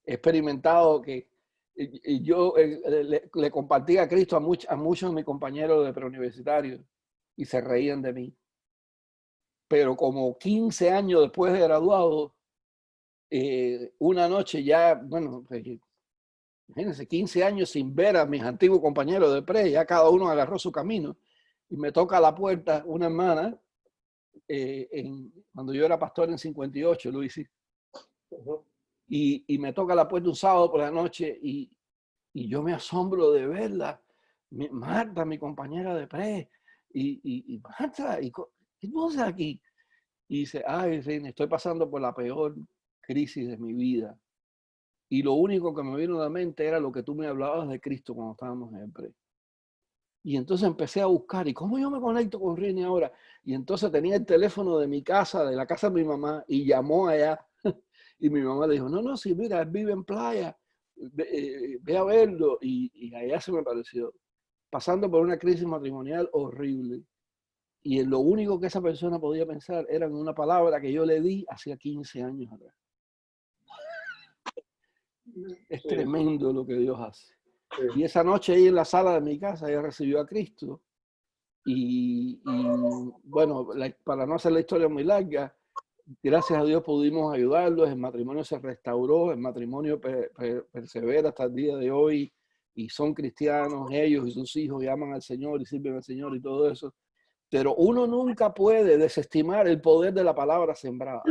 experimentado que yo le compartí a Cristo a muchos de mis compañeros de preuniversitarios y se reían de mí. Pero como 15 años después de graduado, una noche ya, bueno, imagínense, 15 años sin ver a mis antiguos compañeros de pre, ya cada uno agarró su camino. Y me toca a la puerta una hermana, cuando yo era pastor en 58, Luis. y me toca la puerta un sábado por la noche y yo me asombro de verla. Marta, mi compañera de pre, y Marta, ¿qué tú haces aquí? Y dice, ay, Reina, estoy pasando por la peor crisis de mi vida. Y lo único que me vino a la mente era lo que tú me hablabas de Cristo cuando estábamos en el pre. Y entonces empecé a buscar, ¿y cómo yo me conecto con Rini ahora? Y entonces tenía el teléfono de mi casa, de la casa de mi mamá, y llamó allá. Y mi mamá le dijo, no, sí, mira, él vive en Playa, ve a verlo. Y allá se me apareció, pasando por una crisis matrimonial horrible. Y lo único que esa persona podía pensar era en una palabra que yo le di hacía 15 años atrás. Es tremendo lo que Dios hace. Y esa noche ahí en la sala de mi casa ella recibió a Cristo. Y bueno, para no hacer la historia muy larga, gracias a Dios pudimos ayudarlos, el matrimonio se restauró, el matrimonio persevera hasta el día de hoy y son cristianos, ellos y sus hijos y aman al Señor y sirven al Señor y todo eso. Pero uno nunca puede desestimar el poder de la palabra sembrada.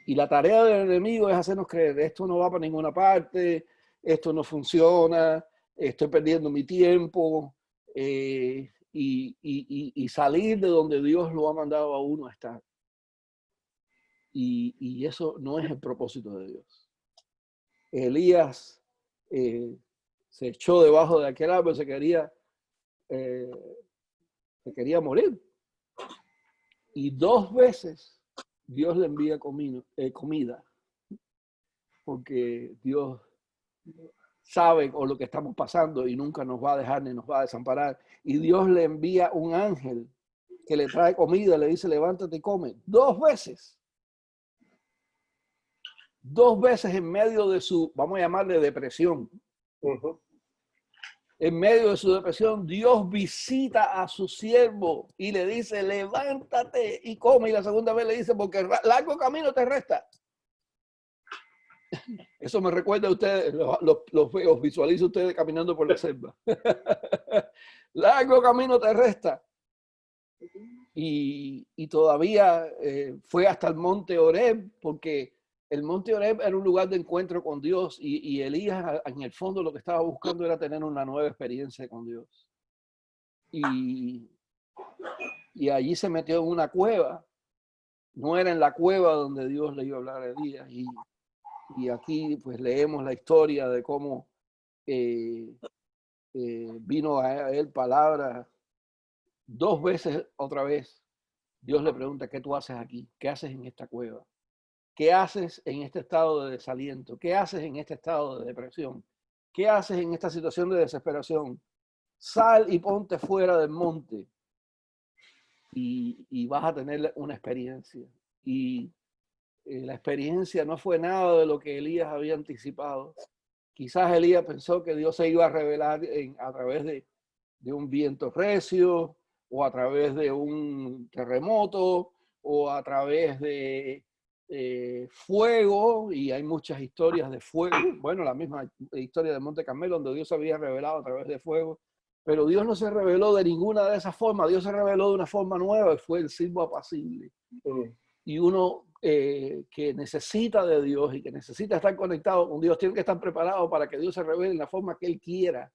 Y la tarea del enemigo es hacernos creer, esto no va para ninguna parte, esto no funciona, estoy perdiendo mi tiempo, y salir de donde Dios lo ha mandado a uno a estar. Y eso no es el propósito de Dios. Elías se echó debajo de aquel árbol, se quería morir. Y 2 veces Dios le envía comida, porque Dios sabe con lo que estamos pasando y nunca nos va a dejar ni nos va a desamparar. Y Dios le envía un ángel que le trae comida, le dice, levántate y come. 2 veces. 2 veces en medio de su, vamos a llamarle depresión. En medio de su depresión, Dios visita a su siervo y le dice, levántate y come. Y la segunda vez le dice, porque largo camino te resta. Eso me recuerda a ustedes, los veo, visualizo a ustedes caminando por la selva. Largo camino te resta. Y todavía fue hasta el monte Horeb, porque el monte Horeb era un lugar de encuentro con Dios y Elías en el fondo lo que estaba buscando era tener una nueva experiencia con Dios. Y allí se metió en una cueva. No era en la cueva donde Dios le iba a hablar a Elías. Y aquí pues leemos la historia de cómo vino a él palabra 2 veces otra vez. Dios le pregunta, ¿qué tú haces aquí? ¿Qué haces en esta cueva? ¿Qué haces en este estado de desaliento? ¿Qué haces en este estado de depresión? ¿Qué haces en esta situación de desesperación? Sal y ponte fuera del monte y vas a tener una experiencia. Y la experiencia no fue nada de lo que Elías había anticipado. Quizás Elías pensó que Dios se iba a revelar a través de un viento recio, o a través de un terremoto, o a través de fuego, y hay muchas historias de fuego. Bueno, la misma historia de Monte Carmelo, donde Dios se había revelado a través de fuego. Pero Dios no se reveló de ninguna de esas formas. Dios se reveló de una forma nueva y fue el siervo apacible. Y uno que necesita de Dios y que necesita estar conectado con Dios tiene que estar preparado para que Dios se revele en la forma que Él quiera.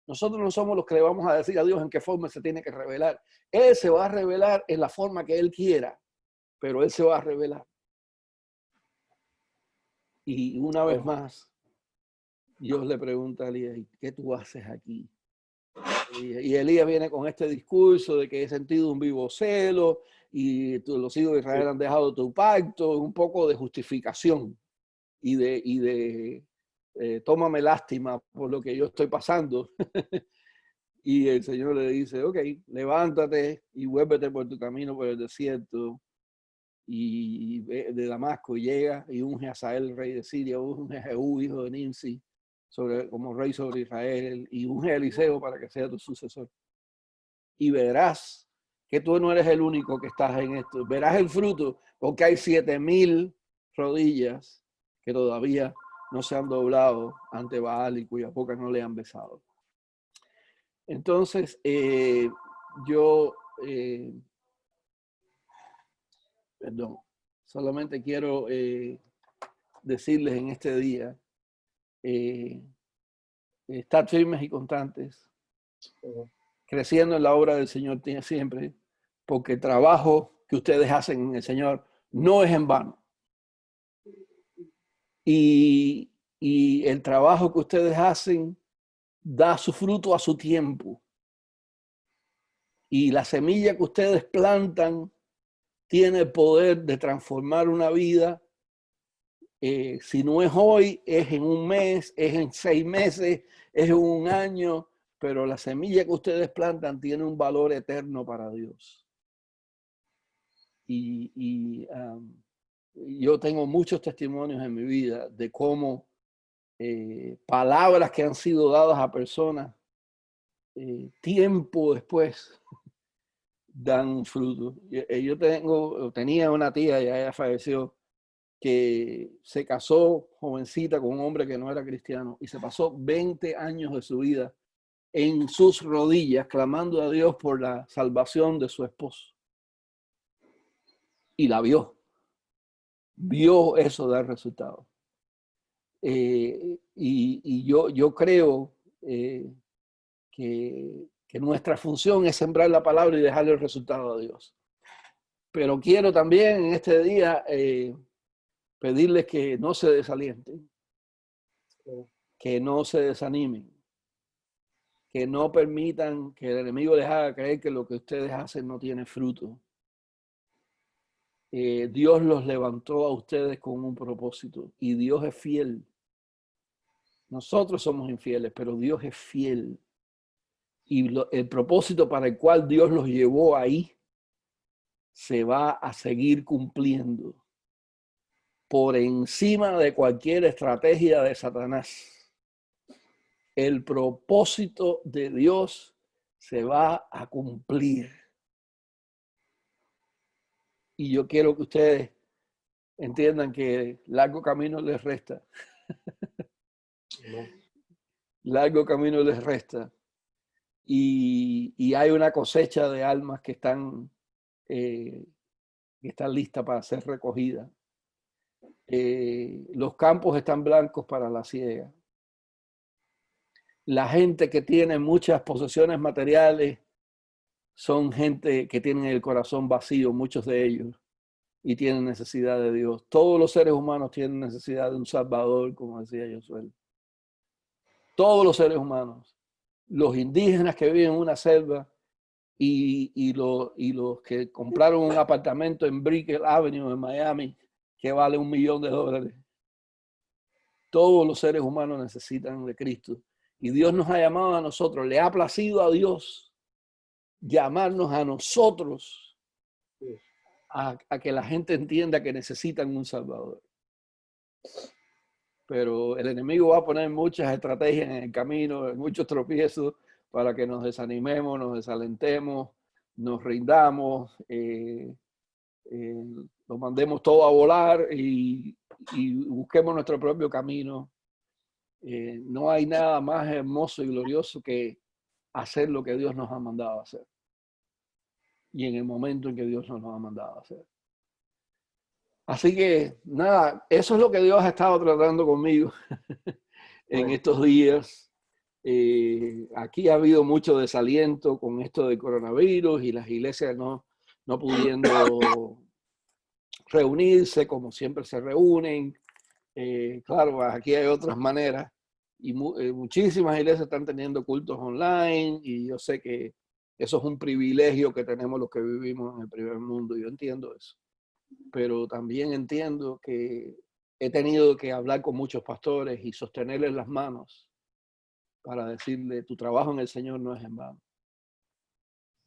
Nosotros no somos los que le vamos a decir a Dios en qué forma se tiene que revelar. Él se va a revelar en la forma que Él quiera, pero Él se va a revelar. Y una vez más, Dios le pregunta a Elías, ¿qué tú haces aquí? Y Elías viene con este discurso de que he sentido un vivo celo y los hijos de Israel han dejado tu pacto, un poco de justificación y de tómame lástima por lo que yo estoy pasando. Y el Señor le dice, ok, levántate y vuélvete por tu camino por el desierto y de Damasco, y llega y unge a Hazael, rey de Siria, unge a Jehú, hijo de Nimsi, como rey sobre Israel, y unge a Eliseo para que sea tu sucesor. Y verás que tú no eres el único que estás en esto. Verás el fruto, porque hay 7,000 rodillas que todavía no se han doblado ante Baal y cuya boca no le han besado. Entonces, perdón, solamente quiero decirles en este día, estar firmes y constantes, creciendo en la obra del Señor siempre, porque el trabajo que ustedes hacen en el Señor no es en vano. Y el trabajo que ustedes hacen da su fruto a su tiempo. Y la semilla que ustedes plantan tiene el poder de transformar una vida. Si no es hoy, es en un mes, es en 6 meses, es en un año, pero la semilla que ustedes plantan tiene un valor eterno para Dios. Yo tengo muchos testimonios en mi vida de cómo palabras que han sido dadas a personas tiempo después dan fruto. Yo tenía una tía, ya ella falleció, que se casó jovencita con un hombre que no era cristiano y se pasó 20 años de su vida en sus rodillas clamando a Dios por la salvación de su esposo. Y la vio eso dar resultado. Yo creo que nuestra función es sembrar la palabra y dejarle el resultado a Dios. Pero quiero también en este día pedirles que no se desalienten, que no se desanimen, que no permitan que el enemigo les haga creer que lo que ustedes hacen no tiene fruto. Dios los levantó a ustedes con un propósito y Dios es fiel. Nosotros somos infieles, pero Dios es fiel. Y el propósito para el cual Dios los llevó ahí se va a seguir cumpliendo por encima de cualquier estrategia de Satanás. El propósito de Dios se va a cumplir. Y yo quiero que ustedes entiendan que largo camino les resta. Largo camino les resta. Y hay una cosecha de almas que están listas para ser recogidas. Los campos están blancos para la siega. La gente que tiene muchas posesiones materiales son gente que tienen el corazón vacío, muchos de ellos, y tienen necesidad de Dios. Todos los seres humanos tienen necesidad de un Salvador, como decía Josué. Todos los seres humanos. Los indígenas que viven en una selva y los que compraron un apartamento en Brickell Avenue en Miami que vale $1 millón. Todos los seres humanos necesitan de Cristo. Y Dios nos ha llamado a nosotros. Le ha placido a Dios llamarnos a nosotros a que la gente entienda que necesitan un Salvador. Pero el enemigo va a poner muchas estrategias en el camino, muchos tropiezos para que nos desanimemos, nos desalentemos, nos rindamos, nos mandemos todo a volar y busquemos nuestro propio camino. No hay nada más hermoso y glorioso que hacer lo que Dios nos ha mandado a hacer. Y en el momento en que Dios nos lo ha mandado a hacer. Así que, nada, eso es lo que Dios ha estado tratando conmigo en estos días. Aquí ha habido mucho desaliento con esto del coronavirus y las iglesias no pudiendo reunirse como siempre se reúnen. Claro, aquí hay otras maneras y muchísimas iglesias están teniendo cultos online y yo sé que eso es un privilegio que tenemos los que vivimos en el primer mundo. Yo entiendo eso. Pero también entiendo que he tenido que hablar con muchos pastores y sostenerles las manos para decirle, tu trabajo en el Señor no es en vano.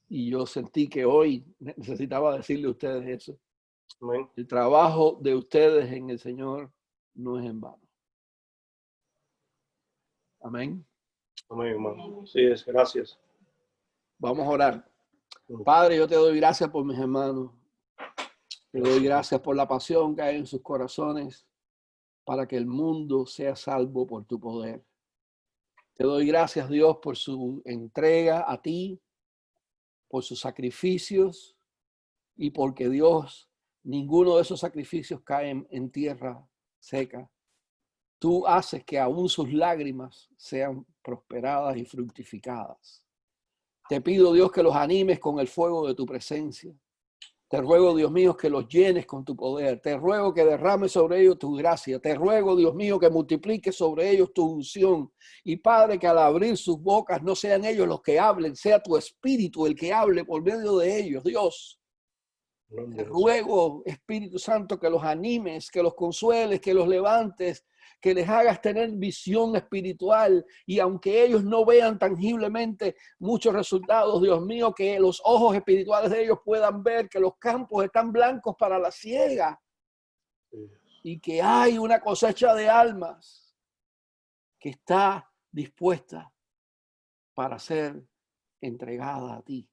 Y yo sentí que hoy necesitaba decirle a ustedes eso. Amén. El trabajo de ustedes en el Señor no es en vano. Amén. Amén, hermano. Sí, es, gracias. Vamos a orar. Padre, yo te doy gracias por mis hermanos. Te doy gracias por la pasión que hay en sus corazones para que el mundo sea salvo por tu poder. Te doy gracias, Dios, por su entrega a ti, por sus sacrificios y porque, Dios, ninguno de esos sacrificios cae en tierra seca. Tú haces que aún sus lágrimas sean prosperadas y fructificadas. Te pido, Dios, que los animes con el fuego de tu presencia. Te ruego, Dios mío, que los llenes con tu poder. Te ruego que derrames sobre ellos tu gracia. Te ruego, Dios mío, que multipliques sobre ellos tu unción. Y Padre, que al abrir sus bocas no sean ellos los que hablen, sea tu Espíritu el que hable por medio de ellos, Dios. Te ruego, Espíritu Santo, que los animes, que los consueles, que los levantes, que les hagas tener visión espiritual, y aunque ellos no vean tangiblemente muchos resultados, Dios mío, que los ojos espirituales de ellos puedan ver que los campos están blancos para la siega y que hay una cosecha de almas que está dispuesta para ser entregada a ti.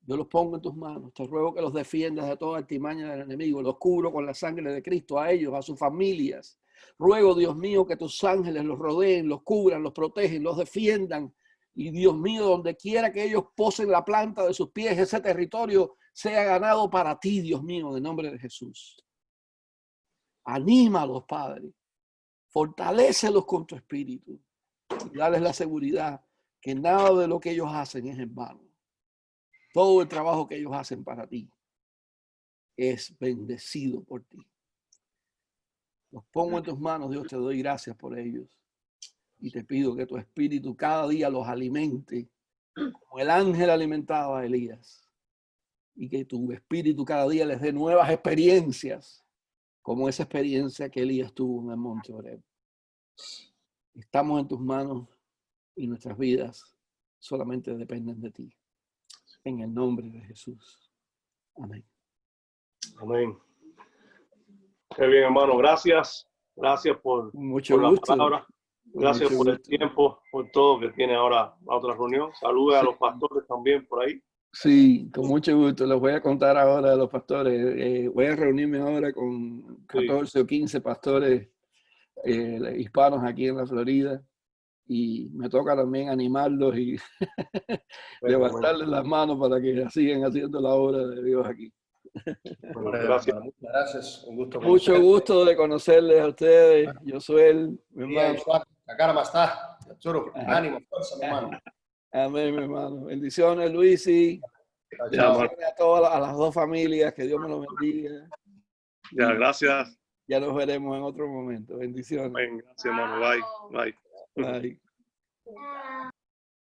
Yo los pongo en tus manos. Te ruego que los defiendas de toda artimaña del enemigo. Los cubro con la sangre de Cristo, a ellos, a sus familias. Ruego, Dios mío, que tus ángeles los rodeen, los cubran, los protegen, los defiendan. Y Dios mío, donde quiera que ellos posen la planta de sus pies, ese territorio sea ganado para ti, Dios mío, en nombre de Jesús. Anímalos, Padre. Fortalécelos con tu espíritu. Y dales la seguridad que nada de lo que ellos hacen es en vano. Todo el trabajo que ellos hacen para ti es bendecido por ti. Los pongo en tus manos, Dios, te doy gracias por ellos. Y te pido que tu espíritu cada día los alimente, como el ángel alimentaba a Elías. Y que tu espíritu cada día les dé nuevas experiencias, como esa experiencia que Elías tuvo en el monte Horeb. Estamos en tus manos y nuestras vidas solamente dependen de ti. En el nombre de Jesús. Amén. Amén. Qué bien, hermano. Gracias. Gracias por Mucho las palabras. Gracias Mucho por el gusto. tiempo, por todo que tiene ahora la otra reunión. Saludos a los pastores también por ahí. Sí, con mucho gusto. Les voy a contar ahora a los pastores. Voy a reunirme ahora con 14 o 15 pastores hispanos aquí en la Florida. Y me toca también animarlos y levantarles las manos para que sigan haciendo la obra de Dios aquí. Bueno, gracias. Muchas gracias. Un gusto. Mucho gusto de conocerles a ustedes. Yo soy mi hermano. Acá más está. Ánimo, fuerza, mi hermano. Amén, mi hermano. Bendiciones, Luisi. Bendiciones a todas a las dos familias. Que Dios me los bendiga. Ya, gracias. Ya nos veremos en otro momento. Bendiciones. Gracias, hermano. Bye. Bye. Bye.